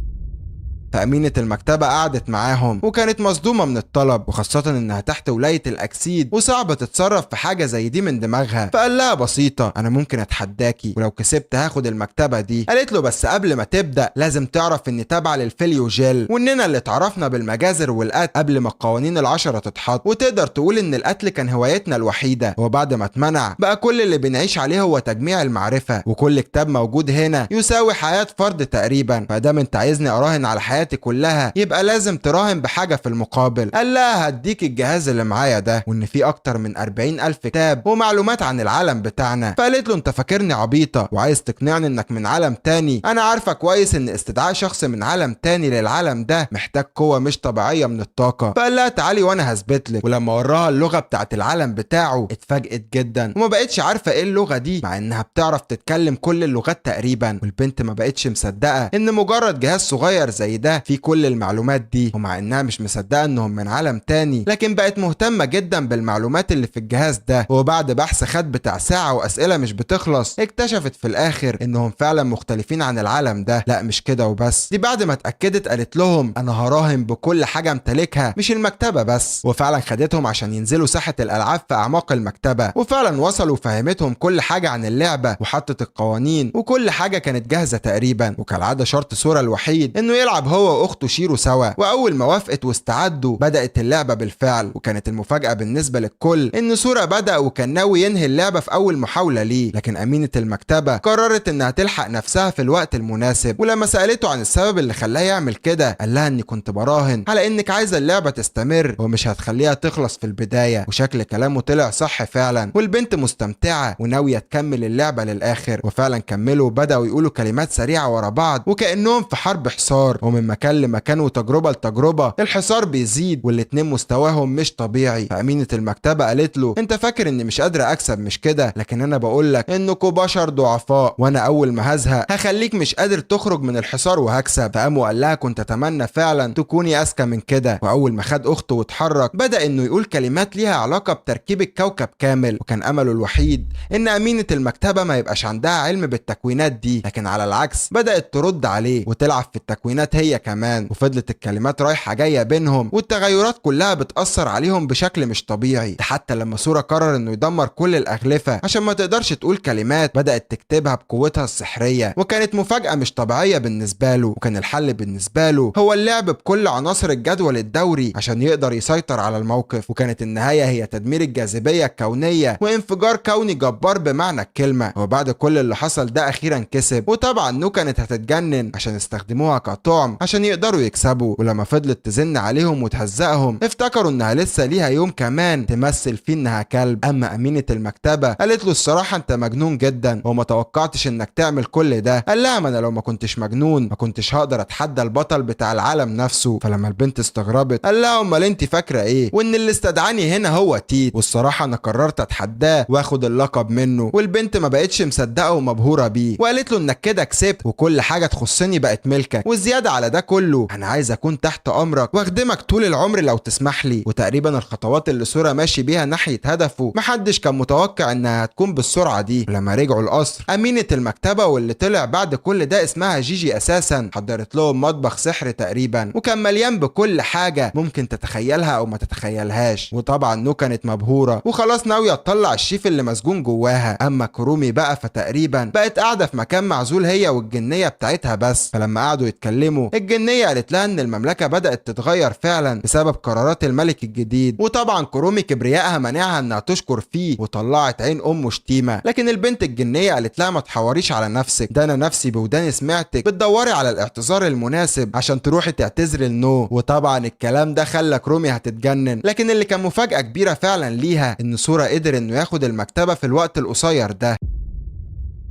Speaker 1: فأمينة المكتبة قعدت معاهم وكانت مصدومة من الطلب، وخاصة انها تحت ولاية الاكسيد وصعبة تتصرف في حاجة زي دي من دماغها. فقال لها بسيطة انا ممكن اتحداكي ولو كسبت هاخد المكتبة دي. قالت له بس قبل ما تبدأ لازم تعرف اني تابعة للفيليو جيل، واننا اللي اتعرفنا بالمجازر والقتل قبل ما القوانين العشرة تتحط، وتقدر تقول ان القتل كان هوايتنا الوحيدة، وبعد ما اتمنع بقى كل اللي بنعيش عليه هو تجميع المعرفة، وكل كتاب موجود هنا يساوي حياة فرد تقريبا. فدام انت عايزني اراهن على حياتي كلها يبقى لازم تراهن بحاجة في المقابل. قال لها هديك الجهاز اللي معايا ده، وان فيه اكتر من 40,000 كتاب ومعلومات عن العالم بتاعنا. فقالت له انت فاكرني عبيطة وعايز تقنعني انك من عالم تاني؟ انا عارفة كويس ان استدعاء شخص من عالم تاني للعالم ده محتاج قوة مش طبيعية من الطاقة. فقال لها تعالي وانا هثبتلك. ولما وراها اللغة بتاعت العالم بتاعه اتفاجئت جدا وما بقتش عارفة ايه اللغة دي مع انها بتعرف تتكلم كل اللغات تقريبا. والبنت ما بقتش مصدقة ان مجرد جهاز صغير زي ده فيه كل المعلومات دي، ومع انها مش مصدقة انهم من عالم تاني لكن بقت مهتمة جدا بالمعلومات اللي في الجهاز ده. وبعد بحث خد بتاع ساعة واسئلة مش بتخلص اكتشفت في الاخر انهم فعلا مختلفين عن العالم ده. لا مش كده وبس، دي بعد ما اتأكدت قالت لهم انا هراهن بكل حاجة امتلكها مش المكتبة بس. وفعلا خدتهم عشان ينزلوا ساحة الالعاب في اعماق المكتبة، وفعلا وصلوا وفهمتهم كل حاجة عن اللعبة وحطت القوانين وكل حاجة كانت جاهزة تقريبا. وكالعادة شرط سورا الوحيد انه يلعب هو واخته شيرو سوا. واول ما وافقت واستعدوا بدأت اللعبة بالفعل، وكانت المفاجأة بالنسبة للكل ان سورا بدأ وكان ناوي ينهي اللعبة في اول محاولة ليه، لكن امينة المكتبة قررت انها تلحق نفسها في الوقت المناسب. ولما سألته عن السبب اللي خلاه يعمل كده قال لها اني كنت براهن على انك عايزة اللعبة تستمر ومش هتخليها تخلص في البداية. وشكل كلامه طلع صح فعلا، والبنت مستمتعة وناوية تكمل اللعبة للآخر. وفعلا كملوا وبدأوا يقولوا كلمات سريعة ورا بعض وكأنهم في حرب حصار، ومن مكان لمكان وتجربة لتجربة الحصار بيزيد والاتنين مستواهم مش طبيعي. فأمينة المكتبة قالت له انت فاكر اني مش قادرة اكسب مش كده؟ لكن انا بقولك انكوا بشر ضعفاء، وانا اول ما هزهق هخليك مش قادر تخرج من الحصار وهكسب. فقام وقال لها كنت اتمنى فعلا تكوني اذكى من كده. واول ما خد اخته واتحرك بدأ انه يقول كلمات ليها علاقة بتركيب الكوكب كامل، وكان امله الوحيد ان امينة المكتبة ما يبقاش عندها علم بالتكوينات دي، لكن على العكس بدأت ترد عليه وتلعب في التكوينات هي كمان. وفضلت الكلمات رايحة جاية بينهم والتغيرات كلها بتأثر عليهم بشكل مش طبيعي، حتى لما سورا قرر انه يدمر كل الاغلفة عشان ما تقدرش تقول كلمات بدأت تكتبها بقوتها السحرية. وكانت مفاجأة مش طبيعية بالنسبة له، وكان الحل بالنسبة له هو اللعب بكل عناصر الجدول الدوري عشان يقدر يسيطر على الموقف. وكانت النهاية هي تدمير الجاذبية الكونية وانفجار كوني جبار بمعنى الكلمة. وبعد كل اللي حصل ده اخيرا كسب، وطبعا نو كانت هتتجنن عشان يستخدموها كطعم عشان يقدروا يكسبوا. ولما فضلت تزن عليهم وتهزقهم افتكروا انها لسه ليها يوم كمان تمثل فيه انها كلب. اما امينة المكتبة قالت له الصراحة انت مجنون جدا وما توقعتش انك تعمل كل ده. قال لها ما انا لو ما كنتش مجنون ما كنتش هقدر اتحدى البطل بتاع العالم نفسه. فلما البنت استغربت قال لها امال انت فاكرة ايه؟ وان اللي استدعاني هنا هو تيت، والصراحة انا قررت اتحداه واخد اللقب منه. والبنت ما بقتش مصدقة ومبهورة بيه، وقالت له انك كده كسبت وكل حاجة تخصني بقت ملكك، والزيادة على ده كله انا عايز اكون تحت امرك واخدمك طول العمر لو تسمح لي. وتقريبا الخطوات اللي سورا ماشي بيها ناحية هدفه محدش كان متوقع انها هتكون بالسرعة دي. ولما رجعوا القصر امينة المكتبة واللي طلع بعد كل ده اسمها جيجي اساسا حضرت لهم مطبخ سحر تقريبا، وكان مليان بكل حاجة ممكن تتخيلها او ما تتخيلهاش. وطبعا نو كانت مبهورة وخلاص ناوية تطلع الشيف اللي مسجون جواها. اما كرومي بقى فتقريبا بقت قاعدة في مكان معزول هي والجنية بتاعتها بس. فلما قعدوا يتكلموا الجنية قالت لها ان المملكة بدأت تتغير فعلا بسبب قرارات الملك الجديد، وطبعا كرومي كبريائها منعها انها تشكر فيه وطلعت عين امه شتيمة. لكن البنت الجنية قالت لها ما تحوريش على نفسك، ده انا نفسي بوداني سمعتك بتدوري على الاعتذار المناسب عشان تروحي تعتذري لنو. وطبعا الكلام ده خلى كرومي هتتجنن. لكن اللي كان مفاجأة كبيرة فعلا ليها ان سورا قدر انه ياخد المكتبة في الوقت القصير ده.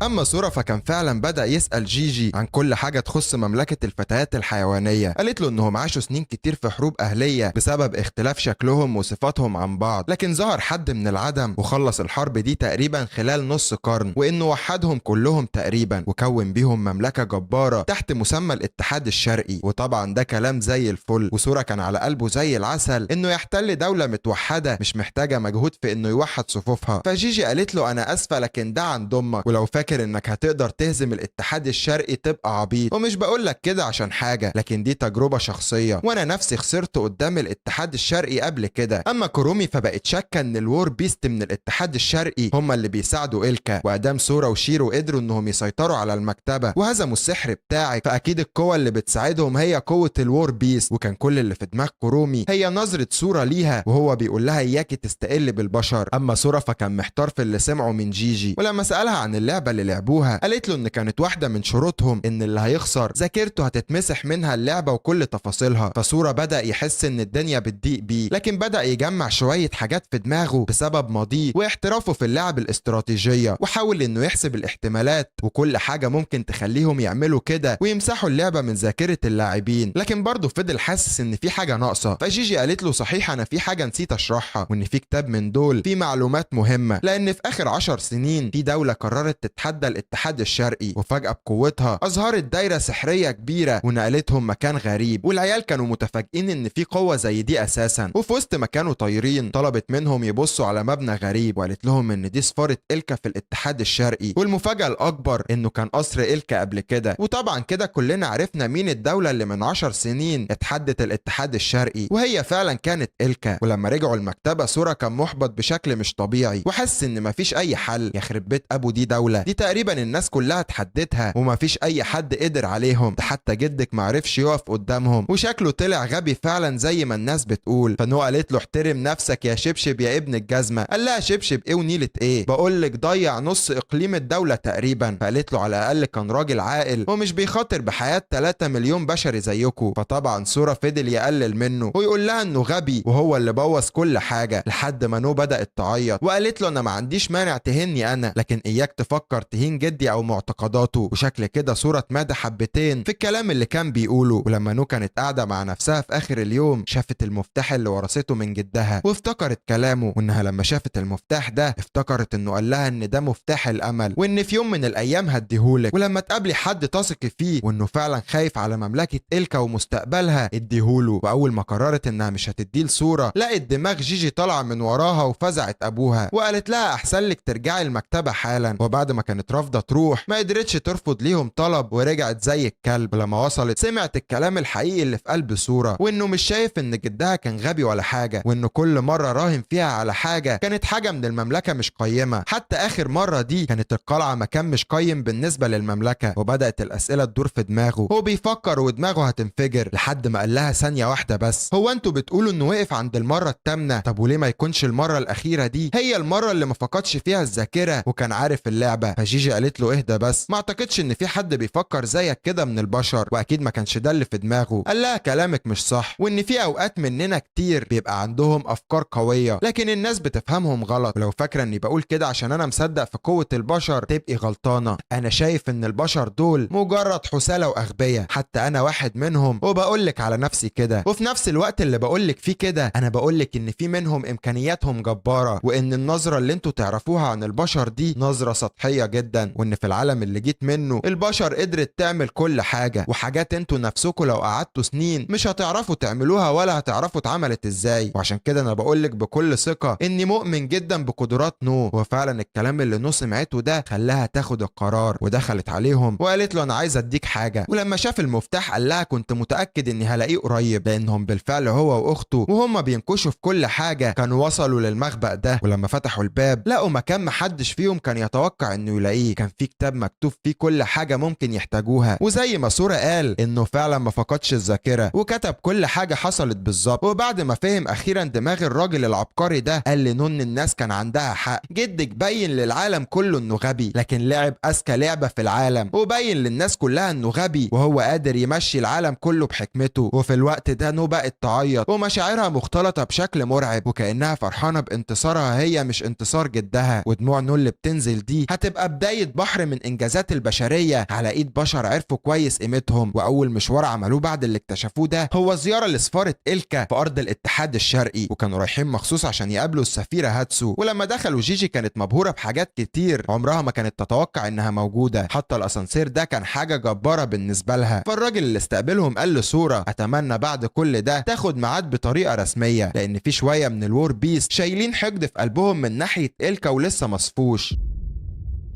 Speaker 1: اما سورا فكان فعلا بدأ يسأل جيجي عن كل حاجة تخص مملكة الفتيات الحيوانية. قالت له انهم عاشوا سنين كتير في حروب اهلية بسبب اختلاف شكلهم وصفاتهم عن بعض، لكن ظهر حد من العدم وخلص الحرب دي تقريبا خلال نص قرن، وانه وحدهم كلهم تقريبا وكون بيهم مملكة جبارة تحت مسمى الاتحاد الشرقي. وطبعا ده كلام زي الفل، وسورا كان على قلبه زي العسل انه يحتل دولة متوحدة مش محتاجة مجهود في انه يوحد صفوفها. فجيجي قالت له انا اسفة لكن ده عند امك، ولو فاكر انك هتقدر تهزم الاتحاد الشرقي تبقى عبيط. ومش بقولك كده عشان حاجة، لكن دي تجربة شخصية وانا نفسي خسرت قدام الاتحاد الشرقي قبل كده. اما كورومي فبقت شاكة ان الوور بيست من الاتحاد الشرقي هم اللي بيساعدوا إلكا، وادام سورا وشيرو قدروا انهم يسيطروا على المكتبة وهزموا السحر بتاعك، فاكيد القوة اللي بتساعدهم هي قوة الوور بيست. وكان كل اللي في دماغ كورومي هي نظرة سورا ليها وهو بيقول لها اياكي تستقل بالبشر. اما سورا فكان محتار في اللي سمعه من جيجي، ولما سألها عن اللعبة اللي لعبوها قالت له ان كانت واحدة من شروطهم ان اللي هيخسر ذاكرته هتتمسح منها اللعبة وكل تفاصيلها. فسورا بدأ يحس ان الدنيا بتضيق بيه، لكن بدأ يجمع شوية حاجات في دماغه بسبب ماضيه واحترافه في اللعب الاستراتيجية، وحاول انه يحسب الاحتمالات وكل حاجة ممكن تخليهم يعملوا كده ويمسحوا اللعبة من ذاكرة اللاعبين. لكن برضه فضل حاسس ان في حاجة ناقصة. فجيجي قالت له صحيح انا في حاجة نسيت اشرحها، وان في كتاب من دول فيه معلومات مهمة، لان في اخر 10 سنين في دولة قررت تتحدى الاتحاد الشرقي، وفجأة بقوتها اظهرت دايرة سحرية كبيرة ونقلتهم مكان غريب. والعيال كانوا متفاجئين ان في قوة زي دي اساسا. وفي وسط ما كانوا طايرين طلبت منهم يبصوا على مبنى غريب، وقالت لهم ان دي سفارة إلكا في الاتحاد الشرقي. والمفاجأة الاكبر انه كان قصر إلكا قبل كده. وطبعا كده كلنا عرفنا مين الدولة اللي من 10 سنين اتحدت الاتحاد الشرقي، وهي فعلا كانت إلكا. ولما رجعوا المكتبة سورا كان محبط بشكل مش طبيعي وحس ان مفيش اي حل. يخرب بيت ابو دي دولة دي تقريبا الناس كلها اتحدتها ومفيش اي حد قدر عليهم، ده حتى جدك معرفش يقف قدامهم، وشكله طلع غبي فعلا زي ما الناس بتقول. فنو قالت له احترم نفسك يا شبشب يا ابن الجزمة. قال لها شبشب ايه ونيلة ايه، بقولك ضيع نص اقليم الدولة تقريبا. فقالت له على الاقل كان راجل عاقل ومش بيخاطر بحياة 3 مليون بشري زيكم. فطبعا سورا فضل يقلل منه ويقول لها انه غبي وهو اللي بوظ كل حاجة، لحد ما نو بدأت تعيط وقالت له انا ما عنديش مانع تهني انا، لكن اياك تفكر تهين جدي او معتقداته. وشكل كده سورا اتمادى حبتين في الكلام اللي كان بيقوله. ولما نو كانت قاعدة مع نفسها في اخر اليوم شافت المفتاح اللي ورثته من جدها وافتكرت كلامه، وانها لما شافت المفتاح ده افتكرت انه قال لها ان ده مفتاح الامل، وان في يوم من الايام هديهولك ولما تقابلي حد تثقي فيه، وانه فعلا خايف على مملكة إلكا ومستقبلها اديهوله. واول ما قررت انها مش هتديه لسورا لقت دماغ جيجي طالعه من وراها وفزعت ابوها وقالت لها احسن لك ترجعي المكتبة حالا. وبعد ما كانت رافضة تروح ما قدرتش ترفض ليهم طلب ورجعت زي الكلب. ولما وصلت سمعت الكلام الحقيقي اللي في قلب سورا، وانه مش شايف ان جدها كان غبي ولا حاجة، وانه كل مرة راهن فيها على حاجة كانت حاجة من المملكة مش قيمة. حتى اخر مرة دي كانت القلعة مكان مش قيم بالنسبة للمملكة. وبدأت الاسئلة تدور في دماغه، هو بيفكر ودماغه هتنفجر، لحد ما قال لها ثانية واحدة بس، هو انتوا بتقولوا انه وقف عند المرة الثامنة؟ طب وليه ما يكونش المرة الاخيرة دي هي المرة اللي ما فقدش فيها الذاكرة وكان عارف اللعبة؟ فجيجي قالت له اهدى بس، ما اعتقدش ان في حد بيفكر زيك كده من البشر، واكيد ما كانش ده اللي في دماغه. قال لها كلامك مش صح، وان في اوقات مننا كتير بيبقى عندهم افكار قوية لكن الناس بتفهمهم غلط، ولو فاكرة اني بقول كده عشان انا مصدق في قوة البشر تبقي غلطانة. انا شايف ان البشر دول مجرد حسالة واغبياء، حتى انا واحد منهم وبقولك على نفسي كده. وفي نفس الوقت اللي بقولك فيه كده انا بقولك ان في منهم امكانياتهم جبارة، وان النظرة اللي انتوا تعرفوها عن البشر دي نظرة سطحية جدا، وان في العالم اللي جيت منه البشر قدرت تعمل كل حاجة، وحاجات انتوا نفسكم لو قعدتوا سنين مش هتعرفوا تعملوها ولا هتعرفوا اتعملت ازاي. وعشان كده انا بقولك بكل ثقة اني مؤمن جدا بقدرات نو. وفعلا الكلام اللي نو سمعته ده خلاها تاخد القرار، ودخلت عليهم وقالت له انا عايز اديك حاجة. ولما شاف المفتاح قال لها كنت متأكد اني هلاقيه قريب، لانهم بالفعل هو واخته وهم بينكشوا في كل حاجة كانوا وصلوا للمخبأ ده. ولما فتحوا الباب لقوا مكان محدش فيهم كان يتوقع انه انه يلاقيه. كان في كتاب مكتوب فيه كل حاجة ممكن يحتاجوها، وزي ما سورا قال انه فعلا ما فقدش الذاكرة وكتب كل حاجة حصلت بالظبط. وبعد ما فهم اخيرا دماغ الراجل العبقري ده، قال لنون الناس كان عندها حق، جدك بين للعالم كله انه غبي، لكن لعب اذكى لعبة في العالم وبين للناس كلها انه غبي وهو قادر يمشي العالم كله بحكمته. وفي الوقت ده نو بقت تعيط ومشاعرها مختلطة بشكل مرعب، وكأنها فرحانة بانتصارها هي مش انتصار جدها. ودموع نو اللي بتنزل دي هتبقى بداية بحر من انجازات البشرية على ايد بشر عرفوا كويس قيمتهم. واول مشوار عملوه بعد اللي اكتشفوه ده هو زيارة لسفارة إلكا في ارض الاتحاد الشرقي، وكانوا رايحين مخصوص عشان يقابلوا السفيرة هاتسو. ولما دخلوا جيجي كانت مبهورة بحاجات كتير عمرها ما كانت تتوقع انها موجودة، حتى الاسانسير ده كان حاجة جبارة بالنسبة لها. فالراجل اللي استقبلهم قال لسورا اتمنى بعد كل ده تاخد ميعاد بطريقة رسمية، لان في شوية من الوور بيست شايلين حقد في قلبهم من ناحية إلكا ولسه مصفوش،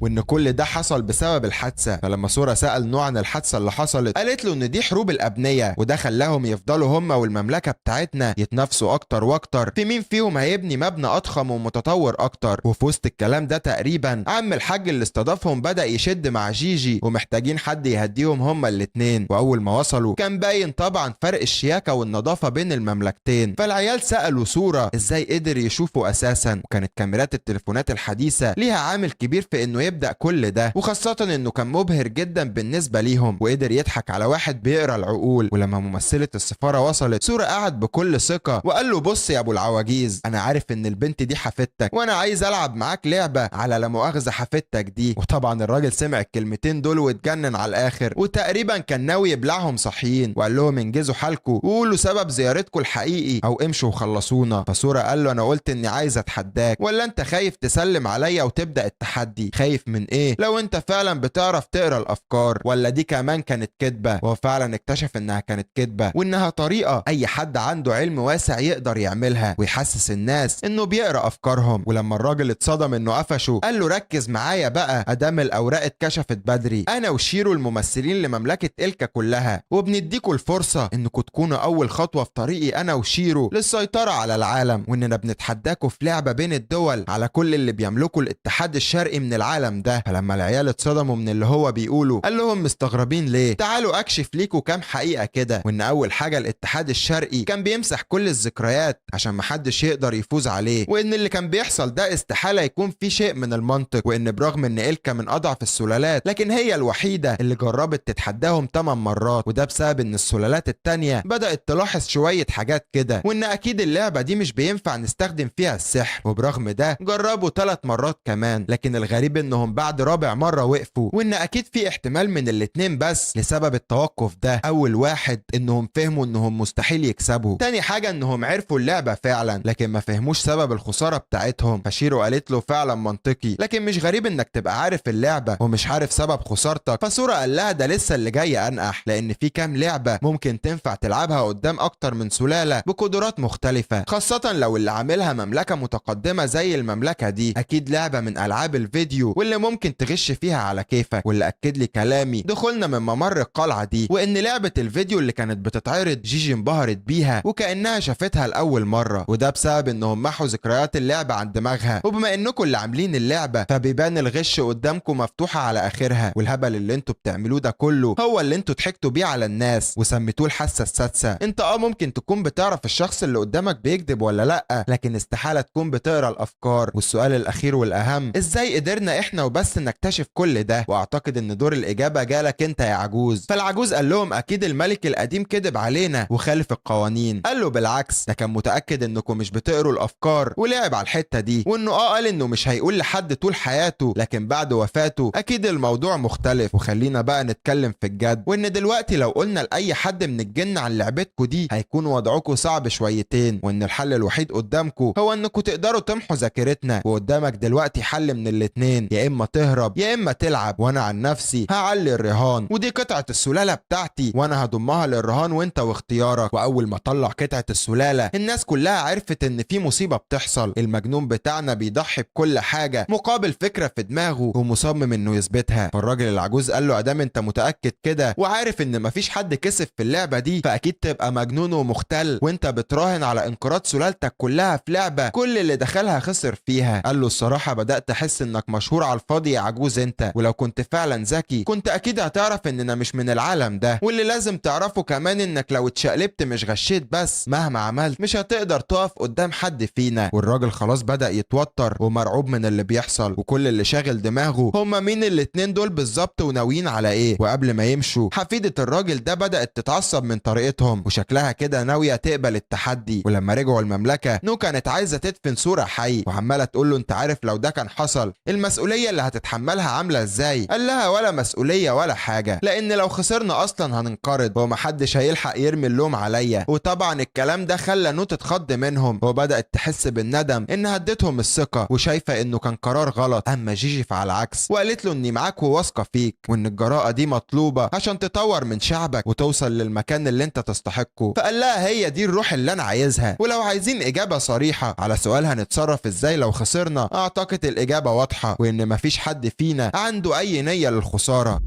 Speaker 1: وان كل ده حصل بسبب الحادثه. فلما سورا سأل نو عن الحادثه اللي حصلت قالت له ان دي حروب الابنيه، وده خلاهم يفضلوا هم والمملكه بتاعتنا يتنافسوا اكتر واكتر في مين فيهم هيبني مبنى اضخم ومتطور اكتر. وفي وسط الكلام ده تقريبا عم الحاج اللي استضافهم بدأ يشد مع جيجي ومحتاجين حد يهديهم هما الاتنين. واول ما وصلوا كان باين طبعا فرق الشياكه والنظافه بين المملكتين. فالعيال سألوا سورا ازاي قدر يشوفوا اساسا، وكانت كاميرات التليفونات الحديثه ليها عامل كبير في انه يبدأ كل ده، وخاصة انه كان مبهر جدا بالنسبة ليهم وقدر يضحك على واحد بيقرا العقول. ولما ممثلة السفارة وصلت سورا قعد بكل ثقة وقال له بص يا ابو العواجيز، انا عارف ان البنت دي حفيدتك وانا عايز العب معاك لعبة على لا مؤاخذة حفيدتك دي. وطبعا الراجل سمع الكلمتين دول واتجنن على الاخر، وتقريبا كان ناوي يبلعهم صحيين وقال لهم انجزوا حالكم وقولوا سبب زيارتكم الحقيقي او امشوا وخلصونا. فسورا قال له انا قلت اني عايز اتحداك، ولا انت خايف تسلم عليا وتبدأ التحدي؟ خايف من ايه لو انت فعلا بتعرف تقرا الافكار، ولا دي كمان كانت كدبه؟ وهو فعلا اكتشف انها كانت كدبه وانها طريقه اي حد عنده علم واسع يقدر يعملها ويحسس الناس انه بيقرا افكارهم. ولما الراجل اتصدم انه قفشه قال له ركز معايا بقى ادام الاوراق اتكشفت بدري، انا وشيرو الممثلين لمملكه إلكا كلها وبنديكوا الفرصه انكم تكونوا اول خطوه في طريقي انا وشيرو للسيطره على العالم، واننا بنتحداكوا في لعبه بين الدول على كل اللي بيملكوا الاتحاد الشرقي من العالم ده. فلما العيال اتصدموا من اللي هو بيقوله قال لهم مستغربين ليه؟ تعالوا اكشف ليكوا كام حقيقه كده، وان اول حاجه الاتحاد الشرقي كان بيمسح كل الذكريات عشان محدش يقدر يفوز عليه، وان اللي كان بيحصل ده استحاله يكون في شيء من المنطق، وان برغم ان إلكا من اضعف السلالات لكن هي الوحيده اللي جربت تتحداهم 8 مرات، وده بسبب ان السلالات التانيه بدات تلاحظ شويه حاجات كده، وان اكيد اللعبه دي مش بينفع نستخدم فيها السحر. وبرغم ده جربوا 3 مرات كمان، لكن الغريب انهم بعد رابع مرة وقفوا، وان اكيد في احتمال من الاتنين بس لسبب التوقف ده. اول واحد انهم فهموا انهم مستحيل يكسبوا، تاني حاجة انهم عرفوا اللعبة فعلا لكن ما فهموش سبب الخسارة بتاعتهم. فشيرو قالت له فعلا منطقي، لكن مش غريب انك تبقى عارف اللعبة ومش عارف سبب خسارتك. فسورا قال لها ده لسه اللي جاي انقح، لان في كام لعبة ممكن تنفع تلعبها قدام اكتر من سلالة بقدرات مختلفة، خاصة لو اللي عاملها مملكة متقدمة زي المملكة دي. اكيد لعبة من العاب الفيديو واللي ممكن تغش فيها على كيفك. واللي اكد لي كلامي دخلنا من ممر القلعه دي، وان لعبه الفيديو اللي كانت بتتعرض جيجي انبهرت بيها وكانها شافتها لاول مره، وده بسبب انهم محوا ذكريات اللعبه عن دماغها. وبما انكم اللي عاملين اللعبه فبيبان الغش قدامكم مفتوحه على اخرها، والهبل اللي انتوا بتعملوه ده كله هو اللي انتوا ضحكتوا بيه على الناس وسميتوه الحاسه السادسه. انت ممكن تكون بتعرف الشخص اللي قدامك بيكذب ولا لا، لكن استحاله تكون بتقرا الافكار. والسؤال الاخير والاهم، ازاي قدرنا احنا وبس نكتشف كل ده؟ واعتقد ان دور الاجابه جالك انت يا عجوز. فالعجوز قال لهم اكيد الملك القديم كذب علينا وخالف القوانين. قال له بالعكس، ده كان متاكد انكم مش بتقروا الافكار ولعب على الحته دي، وانه قال انه مش هيقول لحد طول حياته، لكن بعد وفاته اكيد الموضوع مختلف. وخلينا بقى نتكلم في الجد، وان دلوقتي لو قلنا لاي حد من الجن عن لعبتكم دي هيكون وضعكم صعب شويتين، وان الحل الوحيد قدامكم هو انكم تقدروا تمحوا ذاكرتنا. وقدامك دلوقتي حل من الاتنين، يا اما تهرب يا اما تلعب. وانا عن نفسي هعلي الرهان، ودي قطعه السلاله بتاعتي وانا هضمها للرهان وانت واختيارك. واول ما طلع قطعه السلاله الناس كلها عرفت ان في مصيبه بتحصل. المجنون بتاعنا بيضحي بكل حاجه مقابل فكره في دماغه ومصمم انه يثبتها. فالراجل العجوز قال له ادام انت متاكد كده وعارف ان مفيش حد كسب في اللعبه دي فاكيد تبقى مجنون ومختل، وانت بتراهن على انقراض سلالتك كلها في لعبه كل اللي دخلها خسر فيها. قال له الصراحه بدات احس انك مشهور على الفاضي يا عجوز انت، ولو كنت فعلا ذكي كنت اكيد هتعرف اننا مش من العالم ده، واللي لازم تعرفه كمان انك لو اتشقلبت مش غشيت بس، مهما عملت مش هتقدر تقف قدام حد فينا. والراجل خلاص بدأ يتوتر ومرعوب من اللي بيحصل، وكل اللي شاغل دماغه هما مين الاتنين دول بالظبط وناويين على ايه. وقبل ما يمشوا حفيدة الراجل ده بدأت تتعصب من طريقتهم، وشكلها كده ناوية تقبل التحدي. ولما رجعوا المملكة نو كانت عايزة تدفن سورة حي، وعمالة تقول له انت عارف لو ده كان حصل المسؤولية اللي هتتحملها عاملة ازاي؟ قال لها ولا مسؤولية ولا حاجة، لان لو خسرنا اصلا هننقرض ومحدش هيلحق يرمي اللوم عليا. وطبعا الكلام ده خلى نو تتخض منهم، وبدأت تحس بالندم انها ادتهم الثقة وشايفة انه كان قرار غلط. اما جيجي فعلى العكس، وقالت له اني معاك وواثقة فيك، وان الجراءة دي مطلوبة عشان تطور من شعبك وتوصل للمكان اللي انت تستحقه. فقال لها هي دي الروح اللي انا عايزها. ولو عايزين اجابة صريحة على سؤال هنتصرف ازاي لو خسرنا، اعتقد الاجابة واضحة، وان مفيش حد فينا عنده اي نية للخسارة.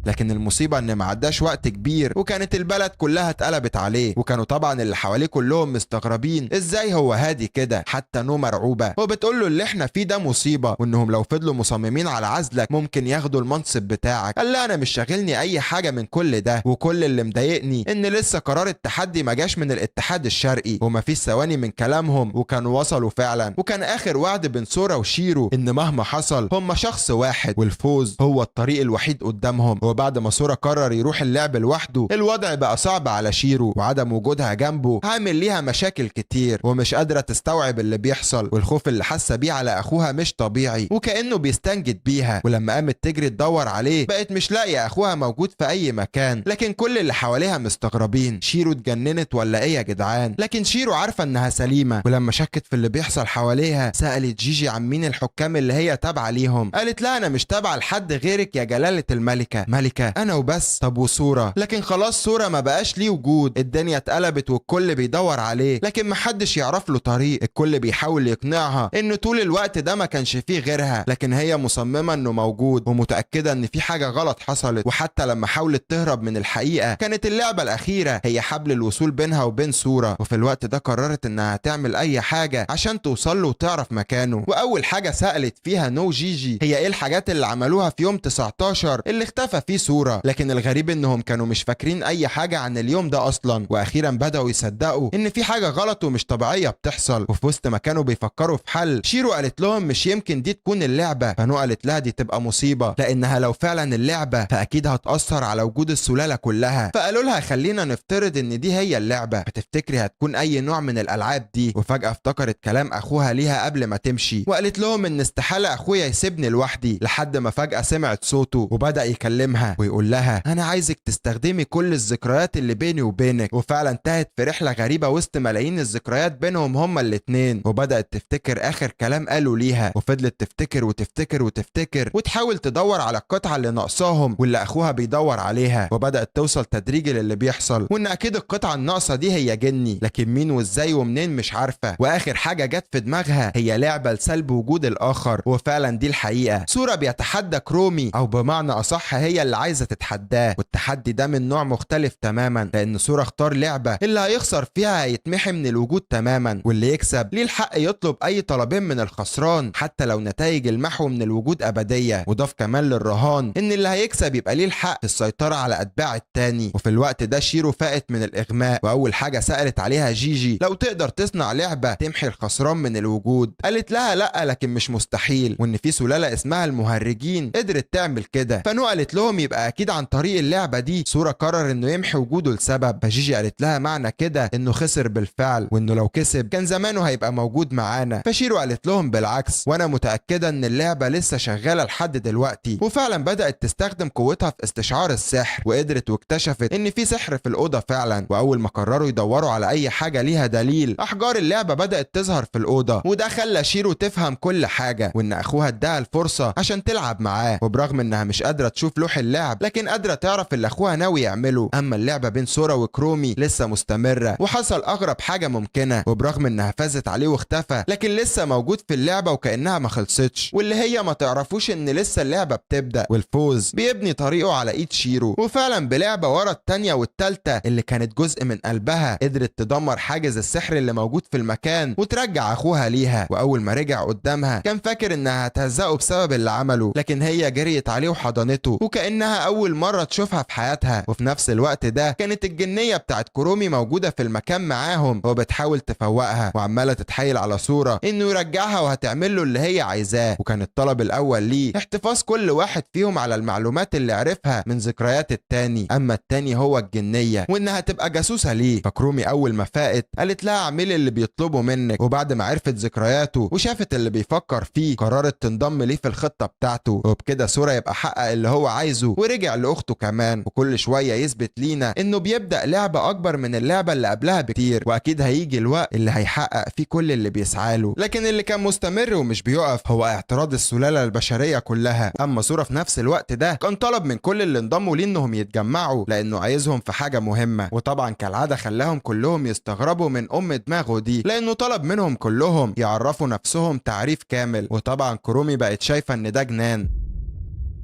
Speaker 1: لكن المصيبة ان ما عداش وقت كبير وكانت البلد كلها اتقلبت عليه، وكانوا طبعا اللي حواليه كلهم مستغربين ازاي هو هادي كده. حتى نو مرعوبة وبتقول له اللي احنا فيه ده مصيبة، وانهم لو فضلوا مصممين على عزلك ممكن ياخدوا المنصب بتاعك. قال لا انا مش شاغلني اي حاجة من كل ده، وكل اللي مضايقني ان لسه قرار التحدي ما جاش من الاتحاد الشرقي. ومفيش ثواني من كلامهم وكانوا وصلوا فعلا، وكان اخر وعد بين سورا وشيرو ان مهما حصل هم شخص واحد والفوز هو الطريق الوحيد قدامهم. وبعد ما سورا قرر يروح اللعب لوحده الوضع بقى صعب على شيرو، وعدم وجودها جنبه عامل ليها مشاكل كتير، ومش قادرة تستوعب اللي بيحصل، والخوف اللي حاسة بيه على اخوها مش طبيعي وكأنه بيستنجد بيها. ولما قامت تجري تدور عليه بقت مش لاقية اخوها موجود في اي مكان، لكن كل اللي حواليها مستغربين شيرو اتجننت ولا ايه يا جدعان. لكن شيرو عارفة انها سليمة، ولما شكت في اللي بيحصل حواليها سألت جيجي عن مين الحكام اللي هي تابعة ليهم. قالت لا انا مش تابعة لحد غيرك يا جلالة الملكة. ملكة انا وبس؟ طب وصورة؟ لكن خلاص صورة ما بقاش ليه وجود، الدنيا اتقلبت والكل بيدور عليه، لكن محدش يعرف له طريق. الكل بيحاول يقنعها ان طول الوقت ده ما كانش فيه غيرها، لكن هي مصممة انه موجود ومتأكدة ان في حاجة غلط حصلت. وحتى لما حاولت تهرب من الحقيقة كانت اللعبة الاخيرة هي حبل الوصول بينها وبين صورة، وفي الوقت ده قررت انها تعمل اي حاجة عشان توصل له وتعرف مكانه. واول حاجة سألت فيها نو جيجي هي ايه الحاجات اللي عملوها في يوم 19 اللي اختفى فيه صورة. لكن الغريب انهم كانوا مش فاكرين اي حاجة عن اليوم ده اصلا، واخيرا بدأوا يصدقوا ان في حاجة غلط ومش طبيعية بتحصل. وفي وسط ما كانوا بيفكروا في حل شيرو قالت لهم مش يمكن دي تكون اللعبة. فنو قالت لها دي تبقى مصيبة، لانها لو فعلا اللعبة فاكيد هتأثر على وجود السلالة كلها. فقالوا لها خلينا نفترض ان دي هي اللعبة، فتفتكري هتكون اي نوع من الالعاب دي. وفجأة افتكرت كلام اخوها ليها قبل ما تمشي، وقالت لهم ان استحالة اخويا يسيبني لوحدي، لحد ما فجأة سمعت صوته وبدأ يكلمها ويقول لها انا عايزك تستخدمي كل الذكريات اللي بيني وبينك. وفعلا انتهت في رحلة غريبة وسط ملايين الذكريات بينهم هما الاتنين، وبدأت تفتكر اخر كلام قالوا ليها، وفضلت تفتكر وتفتكر وتفتكر وتحاول تدور على القطعة اللي ناقصاهم واللي اخوها بيدور عليها. وبدأت توصل تدريجي للي بيحصل، وان اكيد القطعة الناقصة دي هي جني، لكن مين وازاي ومنين مش عارفة. واخر حاجة جت في دماغها هي لعبة لسلب وجود الاخر، وفعلا دي الحقيقة. صورة بيتحدى كرومي، او بمعنى اصح هي اللي عايزة تتحداه، والتحدي ده من نوع مختلف تماما، لان صورة اختار لعبة اللي هيخسر فيها هيتمحي من الوجود تماما، واللي يكسب ليه الحق يطلب اي طلبين من الخسران حتى لو نتائج المحو من الوجود ابدية. وضاف كمان للرهان ان اللي هيكسب يبقى ليه الحق في السيطرة على اتباع التاني. وفي الوقت ده شيرو فاقت من الاغماء، واول حاجة سألت عليها جيجي لو تقدر تصنع لعبة تمحي الخسران من الوجود. قالت لها لا لكن مش مستحيل، وان في سلالة اسمها المهرجين قدرت تعمل كده. فنو قالت لهم يبقى اكيد عن طريق اللعبة دي صورة قرر انه يمحي وجوده لسبب. فجيجي قالت لها معنى كده انه خسر بالفعل، وانه لو كسب كان زمانه هيبقى موجود معانا. فشيرو قالت لهم بالعكس، وانا متأكدة ان اللعبة لسه شغالة لحد دلوقتي. وفعلا بدأت تستخدم قوتها في استشعار السحر، وقدرت واكتشفت ان في سحر في الأوضة فعلا. واول ما قرروا يدوروا على اي حاجة ليها دليل احجار اللعبة بدأت تظهر في الأوضة، وده خلى شيرو تفهم كل حاجة، وان اخوها اداها الفرصة عشان تلعب معاه. وبرغم انها مش قادرة تشوف لوح اللعب، لكن قادرة تعرف اللي اخوها ناوي يعمله. اما اللعبة بين سورا وكرومي لسه مستمرة، وحصل اغرب حاجة ممكنة، وبرغم انها فازت عليه واختفى لكن لسه موجود في اللعبة وكأنها ما خلصتش، واللي هي ما تعرفوش ان لسه اللعبة بتبدأ، والفوز بيبني طريقه على ايد شيرو. وفعلا بلعبة ورا التانية والتالتة اللي كانت جزء من قلبها قدرت تدمر حاجز السحر اللي موجود في المكان وترجع اخوها ليها. واول ما رجع قدامها كان فاكر انها هتهزقه بسبب اللي عمله، لكن هي جريت عليه وحضنته وكأنها اول مرة تشوفها في حياتها. وفي نفس الوقت ده كانت الجنية بتاعت كرومي موجودة في المكان معاهم وبتحاول تفوقها، وعمالة تتحايل على سورا انه يرجعها وهتعمل له اللي هي عايزاه. وكان الطلب الاول ليه احتفاظ كل واحد فيهم على المعلومات اللي عرفها من ذكريات التاني، اما التاني هو الجنية وانها تبقى جاسوسة ليه. فكرومي اول ما فاقت قالت لها اعملي اللي بيطلبه منك، وبعد ما عرفت ذكرياته وشافت اللي بيفكر فيه قررت تنضم ليه في الخطة بتاعته. وبكده سورا يبقى حقق اللي هو عايزه ورجع لاخته كمان، وكل شوية يثبت لينا انه بيبدأ لعبة اكبر من اللعبة اللي قبلها بكتير، واكيد هيجي الوقت اللي هيحقق فيه كل اللي بيسعى له. لكن اللي كان مستمر ومش بيقف هو اعتراض السلالة البشرية كلها. اما سورا في نفس الوقت ده كان طلب من كل اللي انضموا ليه انهم يتجمعوا لانه عايزهم في حاجة مهمة، وطبعا كالعادة خلاهم كلهم يستغربوا من دماغه دي لانه طلب منهم كلهم يعرفوا نفسهم تعريف كامل. وطبعا كرومي بقت شايفة ان ده جنان.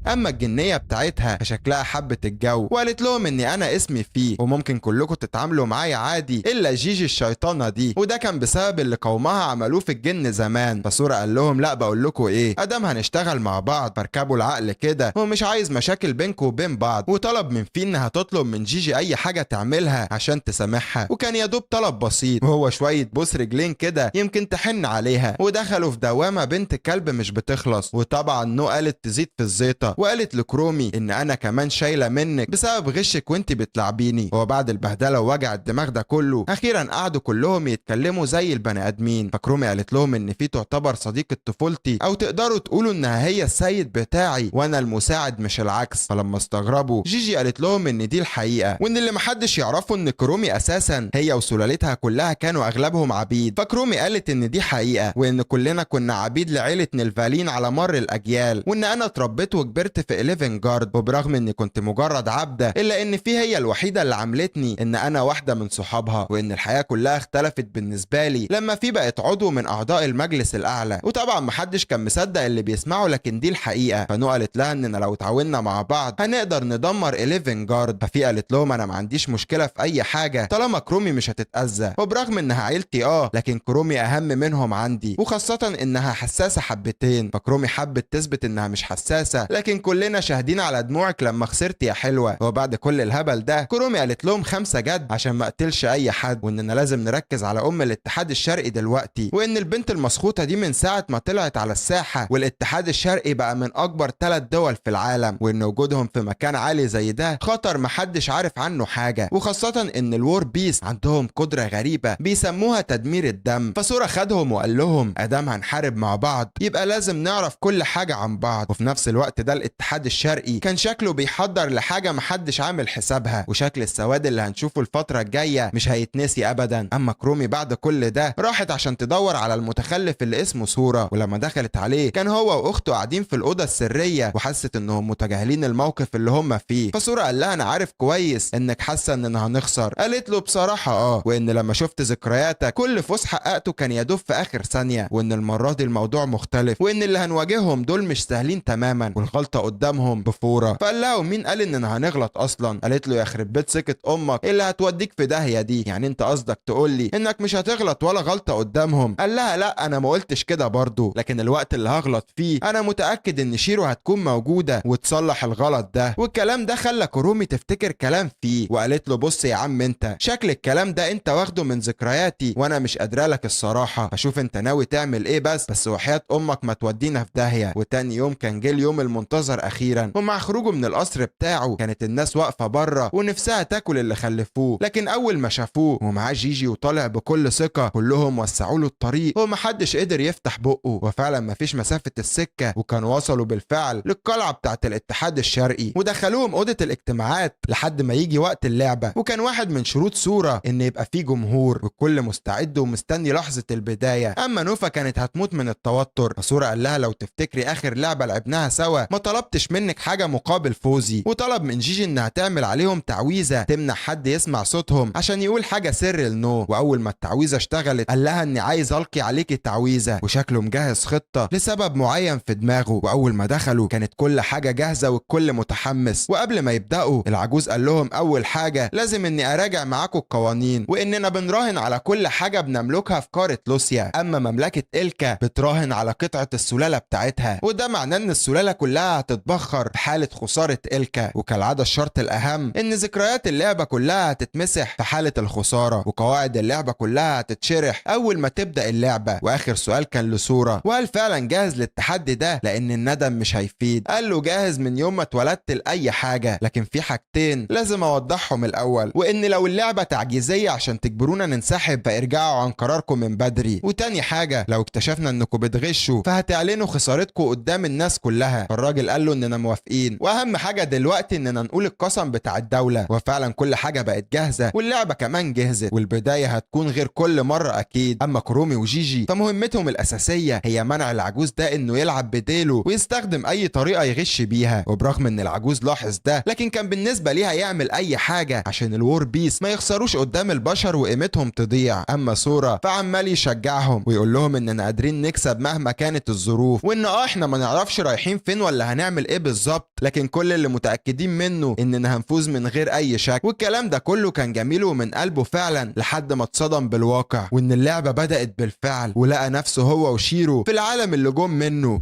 Speaker 1: اما الجنيه بتاعتها فشكلها حبت الجو وقالت لهم اني انا اسمي فيه وممكن كلكم تتعاملوا معايا عادي الا جيجي الشيطانه دي، وده كان بسبب اللي قومها عملوه في الجن زمان. فسورا قال لهم لا بقول لكم ايه، ادام هنشتغل مع بعض فاركبوا العقل كده ومش عايز مشاكل بينكم وبين بعض. وطلب من في انها تطلب من جيجي اي حاجه تعملها عشان تسامحها، وكان يا دوب طلب بسيط وهو شويه بوس رجلين كده يمكن تحن عليها. ودخلوا في دوامه بنت كلب مش بتخلص. وطبعا نو قالت تزيد في الزيطه وقالت لكرومي ان انا كمان شايله منك بسبب غشك وانت بتلعبيني. وبعد البهدله ووجع الدماغ ده كله اخيرا قعدوا كلهم يتكلموا زي البني ادمين. فكرومي قالت لهم ان في تعتبر صديقه طفولتي او تقدروا تقولوا انها هي السيد بتاعي وانا المساعد مش العكس. فلما استغربوا جيجي قالت لهم ان دي الحقيقه، وان اللي محدش يعرفه ان كرومي اساسا هي وسلالتها كلها كانوا اغلبهم عبيد. فكرومي قالت ان دي حقيقه وان كلنا كنا عبيد لعيله نلفالين على مر الاجيال، وان انا اتربيت وكبرت في 11 جارد. وبرغم اني كنت مجرد عبده الا ان في هي الوحيده اللي عملتني ان انا واحده من صحابها، وان الحياه كلها اختلفت بالنسبه لي لما في بقت عضو من اعضاء المجلس الاعلى. وطبعا محدش كان مصدق اللي بيسمعه لكن دي الحقيقه. فنو قالت لها اننا لو تعاوننا مع بعض هنقدر ندمر 11 جارد. ففي قالت لهم انا ما عنديش مشكله في اي حاجه طالما كرومي مش هتتاذى. وبرغم انها عيلتي لكن كرومي اهم منهم عندي، وخاصه انها حساسه حبتين. فكرومي حبت تثبت انها مش حساسه، لكن كلنا شاهدين على دموعك لما خسرت يا حلوه. وبعد كل الهبل ده كرومي قالت لهم 5 جد عشان ما اقتلش اي حد، واننا لازم نركز على الاتحاد الشرقي دلوقتي، وان البنت المسخوطه دي من ساعه ما طلعت على الساحه والاتحاد الشرقي بقى من اكبر 3 دول في العالم، وان وجودهم في مكان عالي زي ده خطر محدش عارف عنه حاجه، وخاصه ان الوور بيس عندهم قدره غريبه بيسموها تدمير الدم. فسورا خدهم وقال لهم ادام هنحارب مع بعض يبقى لازم نعرف كل حاجه عن بعض. وفي نفس الوقت ده الاتحاد الشرقي كان شكله بيحضر لحاجه محدش عامل حسابها، وشكل السواد اللي هنشوفه الفتره الجايه مش هيتنسي ابدا. اما كرومي بعد كل ده راحت عشان تدور على المتخلف اللي اسمه سورا، ولما دخلت عليه كان هو واخته قاعدين في الاوضه السريه وحست انهم متجاهلين الموقف اللي هم فيه. فسورا قال لها انا عارف كويس انك حاسه اننا هنخسر. قالت له بصراحه وان لما شفت ذكرياتك كل فوز حققته كان يدوب في اخر ثانيه، وان المره دي الموضوع مختلف، وان اللي هنواجههم دول مش سهلين تماما والغلطه قدامهم بفوره. فقال لها ومين قال اننا هنغلط اصلا؟ قالت له يخرب بيت سكت امك اللي هتوديك في داهيه دي، يعني انت قصدك تقول لي انك مش هتغلط ولا غلطه قدامهم؟ قال لها لا انا ما قلتش كده برضو، لكن الوقت اللي هغلط فيه انا متاكد ان شيرو هتكون موجوده وتصلح الغلط ده. والكلام ده خلى كرومي تفتكر كلام فيه، وقالت له بص يا عم انت شكل الكلام ده انت واخده من ذكرياتي وانا مش قادره لك الصراحه، فشوف انت ناوي تعمل ايه بس وحياه امك ما تودينا في داهيه. وتاني يوم كان جه اليوم المنتظر اخيرا، ومع خروجه من القصر بتاعه كانت الناس واقفه بره ونفسها تاكل اللي خلفوه، لكن اول ما شافوه ومعاه جيجي وطالع بكل ثقه كلهم وسعوا له الطريق ومحدش قدر يفتح بقه. وفعلا مفيش مسافه السكه وكانوا وصلوا بالفعل للقلعه بتاعه الاتحاد الشرقي ودخلوهم اوضه الاجتماعات لحد ما يجي وقت اللعبه. وكان واحد من شروط سورا ان يبقى فيه جمهور والكل مستعد ومستني لحظه البدايه. اما نوفا كانت هتموت من التوتر، فسورا قال لها لو تفتكري اخر لعبه لعبناها سوا ما طلبتش منك حاجة مقابل فوزي. وطلب من جيجي انها تعمل عليهم تعويذة تمنع حد يسمع صوتهم عشان يقول حاجة سر لنو. واول ما التعويذة اشتغلت قال لها اني عايز القي عليك التعويذة، وشكله مجهز خطة لسبب معين في دماغه. واول ما دخلوا كانت كل حاجة جاهزة والكل متحمس. وقبل ما يبدأوا العجوز قال لهم اول حاجة لازم اني اراجع معاكم القوانين، واننا بنراهن على كل حاجة بنملكها في قارة لوسيا. اما مملكة إلكا بتراهن على قطعة السلالة بتاعتها، وده معناه ان السلالة كلها هتتبخر في حالة خسارة إلكا. وكالعادة الشرط الاهم ان ذكريات اللعبة كلها هتتمسح في حالة الخسارة، وقواعد اللعبة كلها هتتشرح اول ما تبدأ اللعبة. واخر سؤال كان لسورة، وهل فعلا جاهز للتحدي ده؟ لان الندم مش هيفيد. قال له جاهز من يوم ما اتولدت لأي حاجة، لكن في حاجتين لازم اوضحهم الاول، وان لو اللعبة تعجيزية عشان تجبرونا ننسحب فارجعوا عن قراركم من بدري. وتاني حاجة لو اكتشفنا انكم بتغشوا فهتعلنوا خسارتكم قدام الناس كلها. فالراجل قال له اننا موافقين، واهم حاجة دلوقتي اننا نقول القسم بتاع الدولة. وفعلا كل حاجة بقت جاهزة واللعبة كمان جهزت، والبداية هتكون غير كل مرة اكيد. اما كرومي وجيجي فمهمتهم الاساسية هي منع العجوز ده انه يلعب بديله ويستخدم اي طريقة يغش بيها. وبرغم ان العجوز لاحظ ده، لكن كان بالنسبة ليها يعمل اي حاجة عشان الوور بيس ما يخسروش قدام البشر وقيمتهم تضيع. اما سورا فعمال يشجعهم ويقول لهم اننا قادرين نكسب مهما كانت الظروف، وان احنا ما نعرفش رايحين فين ولا هنعمل ايه بالظبط، لكن كل اللي متاكدين منه اننا هنفوز من غير اي شك. والكلام ده كله كان جميل ومن قلبه فعلا، لحد ما اتصدم بالواقع وان اللعبه بدات بالفعل، ولقى نفسه هو وشيرو في العالم اللي جم منه،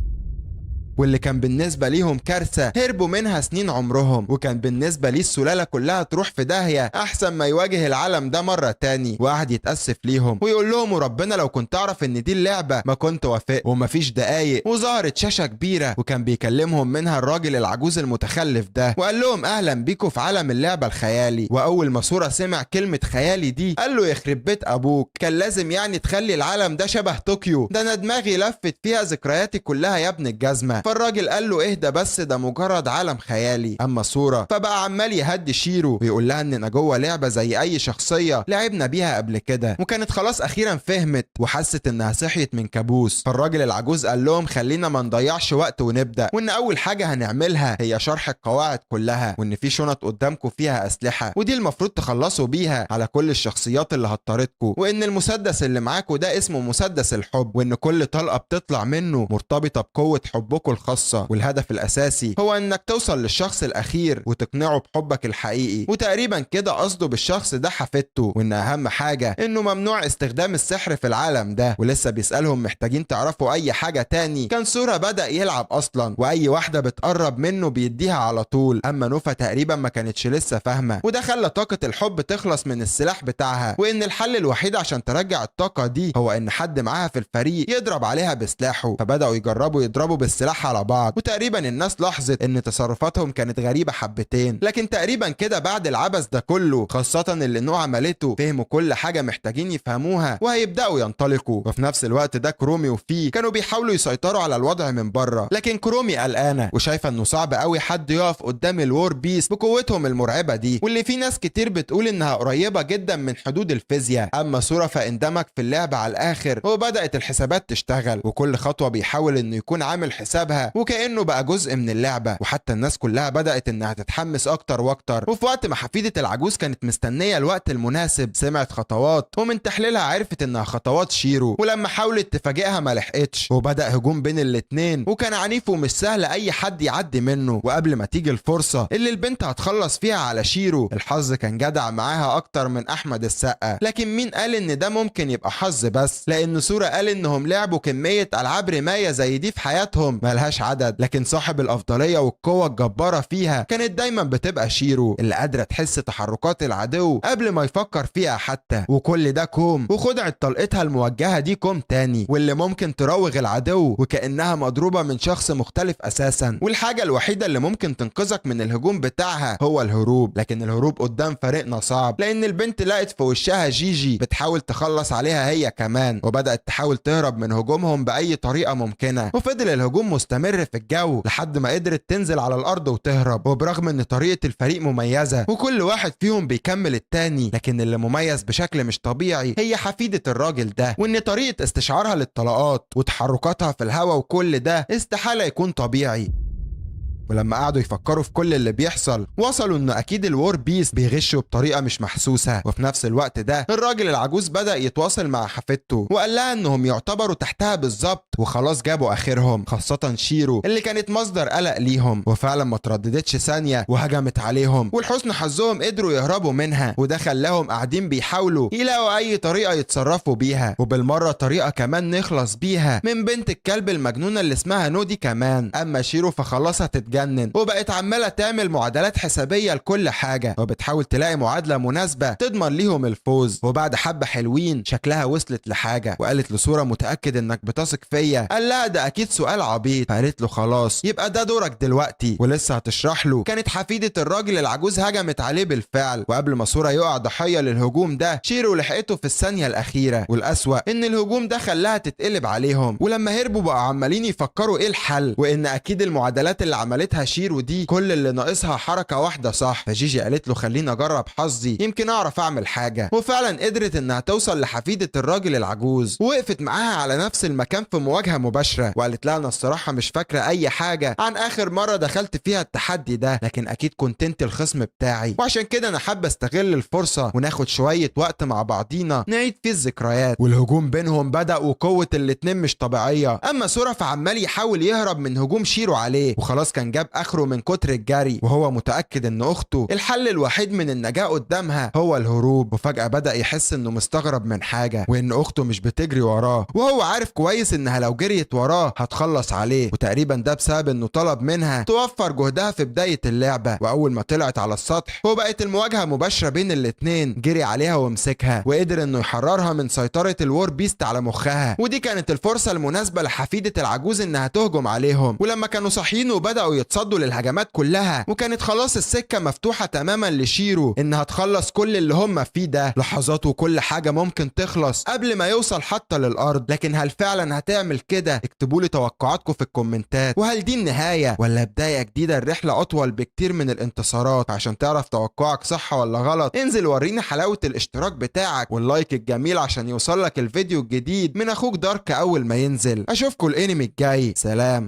Speaker 1: واللي كان بالنسبة ليهم كارثة هربوا منها سنين عمرهم. وكان بالنسبة ليه السلالة كلها تروح في داهية أحسن ما يواجه العالم ده مرة تاني. وقعد يتأسف ليهم ويقول لهم وربنا لو كنت أعرف إن دي اللعبة ما كنت وافق. ومفيش دقايق وظهرت شاشة كبيرة وكان بيكلمهم منها الراجل العجوز المتخلف ده، وقال لهم أهلا بيكم في عالم اللعبة الخيالي. وأول ما سورا سمع كلمة خيالي دي قال له يخرب بيت أبوك، كان لازم يعني تخلي العالم ده شبه طوكيو؟ ده أنا دماغي لفت فيها ذكرياتي كلها يا ابن الجزمة. فالراجل قال له اهدى بس، ده مجرد عالم خيالي. اما سورا فبقى عمال يهدي شيرو ويقول لها اننا جوه لعبه زي اي شخصيه لعبنا بيها قبل كده، وكانت خلاص اخيرا فهمت وحست انها صحيت من كابوس. فالراجل العجوز قال لهم خلينا ما نضيعش وقت ونبدا، وان اول حاجه هنعملها هي شرح القواعد كلها، وان في شنط قدامكم فيها اسلحه ودي المفروض تخلصوا بيها على كل الشخصيات اللي هتطاردكم، وان المسدس اللي معاكم ده اسمه مسدس الحب، وان كل طلقه بتطلع منه مرتبطه بقوه حبكم الخاصه، والهدف الاساسي هو انك توصل للشخص الاخير وتقنعه بحبك الحقيقي. وتقريبا كده قصده بالشخص ده حفيدته، وان اهم حاجه انه ممنوع استخدام السحر في العالم ده. ولسه بيسالهم محتاجين تعرفوا اي حاجه تاني، كان سورا بدا يلعب اصلا، واي واحده بتقرب منه بيديها على طول. اما نوفا تقريبا ما كانتش لسه فاهمه، وده خلى طاقه الحب تخلص من السلاح بتاعها، وان الحل الوحيد عشان ترجع الطاقه دي هو ان حد معاها في الفريق يضرب عليها بسلاحه. فبداوا يجربوا يضربوا بالسلاح على بعض، وتقريبا الناس لاحظت ان تصرفاتهم كانت غريبه حبتين. لكن تقريبا كده بعد العبث ده كله، خاصه اللي نوع عملته، فهموا كل حاجه محتاجين يفهموها وهيبداوا ينطلقوا. وفي نفس الوقت ده كرومي وفي كانوا بيحاولوا يسيطروا على الوضع من بره، لكن كرومي قلقانه وشايفه انه صعب قوي حد يقف قدام الوور بيس بقوتهم المرعبه دي، واللي في ناس كتير بتقول انها قريبه جدا من حدود الفيزياء. اما سورا فاندمج في اللعبه على الاخر، وبدات الحسابات تشتغل، وكل خطوه بيحاول انه يكون عامل حسابها وكانه بقى جزء من اللعبه. وحتى الناس كلها بدات انها تتحمس اكتر واكتر. وفي وقت ما حفيده العجوز كانت مستنيه الوقت المناسب، سمعت خطوات ومن تحليلها عرفت انها خطوات شيرو، ولما حاولت تفاجئها ما لحقتش، وبدا هجوم بين الاتنين وكان عنيف ومش سهل اي حد يعدي منه. وقبل ما تيجي الفرصه اللي البنت هتخلص فيها على شيرو، الحظ كان جدع معاها اكتر من احمد السقا. لكن مين قال ان ده ممكن يبقى حظ بس؟ لان سورا قال انهم لعبوا كميه العاب رمايه زي دي في حياتهم ملهاش عدد، لكن صاحب الافضليه والقوه الجباره فيها كانت دايما بتبقى شيرو، اللي قادره تحس تحركات العدو قبل ما يفكر فيها حتى. وكل ده كوم، وخدعه طلقتها الموجهه دي كوم تاني، واللي ممكن تراوغ العدو وكانها مضروبه من شخص مختلف اساسا. والحاجه الوحيده اللي ممكن تنقذك من الهجوم بتاعها هو الهروب، لكن الهروب قدام فريقنا صعب، لان البنت لقت في وشها جيجي بتحاول تخلص عليها هي كمان، وبدات تحاول تهرب من هجومهم باي طريقه ممكنه. وفضل الهجوم مستمر في الجو لحد ما قدرت تنزل على الارض وتهرب. وبرغم ان طريقه الفريق مميزه وكل واحد فيهم بيكمل التاني، لكن اللي مميز بشكل مش طبيعي هي حفيده الراجل ده، وان طريقه استشعارها للطلقات وتحركاتها في الهواء وكل ده استحاله يكون طبيعي. ولما قعدوا يفكروا في كل اللي بيحصل وصلوا انه اكيد الوور بيست بيغشوا بطريقه مش محسوسه. وفي نفس الوقت ده الراجل العجوز بدأ يتواصل مع حفيدته وقال لها انهم يعتبروا تحتها بالظبط وخلاص جابوا اخرهم، خاصه شيرو اللي كانت مصدر قلق ليهم. وفعلا ما ترددتش ثانيه وهجمت عليهم، ولحسن حظهم قدروا يهربوا منها، وده خلاهم قاعدين بيحاولوا يلاقوا اي طريقه يتصرفوا بيها، وبالمره طريقه كمان نخلص بيها من بنت الكلب المجنونه اللي اسمها نودي كمان. اما شيرو فخلاص هتتجنن وبقت عماله تعمل معادلات حسابيه لكل حاجه وبتحاول تلاقي معادله مناسبه تضمن ليهم الفوز. وبعد حبه حلوين شكلها وصلت لحاجه وقالت لسورة متاكد انك بتثق فيا؟ قال لها ده اكيد سؤال عبيط. فقالت له خلاص يبقى ده دورك دلوقتي. ولسه هتشرح له كانت حفيده الراجل العجوز هجمت عليه بالفعل، وقبل ما سورة يقع ضحيه للهجوم ده شيرو لحقته في الثانيه الاخيره. والاسوأ ان الهجوم ده خلاها تتقلب عليهم، ولما هربوا بقوا عمالين يفكروا ايه الحل، وان اكيد المعادلات اللي عملتها شيرو دي كل اللي ناقصها حركه واحده صح. فجيجي قالت له خليني اجرب حظي يمكن اعرف اعمل حاجه. وفعلا قدرت انها توصل لحفيده الراجل العجوز ووقفت معاها على نفس المكان في مواجهه مباشره، وقالت لها انا الصراحه مش فاكره اي حاجه عن اخر مره دخلت فيها التحدي ده، لكن اكيد كنت انت الخصم بتاعي، وعشان كده انا حابه استغل الفرصه وناخد شويه وقت مع بعضينا نعيد فيه الذكريات. والهجوم بينهم بدا وقوه الاتنين مش طبيعيه. اما سورة فعمال يحاول يهرب من هجوم شيرو عليه وخلاص كان جاب اخره من كتر الجري، وهو متاكد ان اخته الحل الوحيد من النجاه قدامها هو الهروب. وفجاه بدا يحس انه مستغرب من حاجه، وان اخته مش بتجري وراه، وهو عارف كويس انها لو جريت وراه هتخلص عليه، وتقريبا ده بسبب انه طلب منها توفر جهدها في بدايه اللعبه. واول ما طلعت على السطح وبقت المواجهه مباشره بين الاتنين جري عليها ومسكها وقدر انه يحررها من سيطره الوور بيست على مخها. ودي كانت الفرصه المناسبه لحفيده العجوز انها تهجم عليهم. ولما كانوا صاحيين وبداوا يتصدوا للهجمات كلها وكانت خلاص السكه مفتوحه تماما لشيرو انها تخلص كل اللي هم فيه ده، لحظات وكل حاجه ممكن تخلص قبل ما يوصل حتى للارض. لكن هل فعلا هتعمل كده؟ اكتبوا لي توقعاتكم في الكومنتات، وهل دي النهايه ولا بدايه جديده؟ الرحله اطول بكتير من الانتصارات، عشان تعرف توقعك صح ولا غلط انزل وريني حلاوه الاشتراك بتاعك واللايك الجميل عشان يوصلك الفيديو الجديد من اخوك دارك اول ما ينزل. اشوفكم الانمي الجاي، سلام.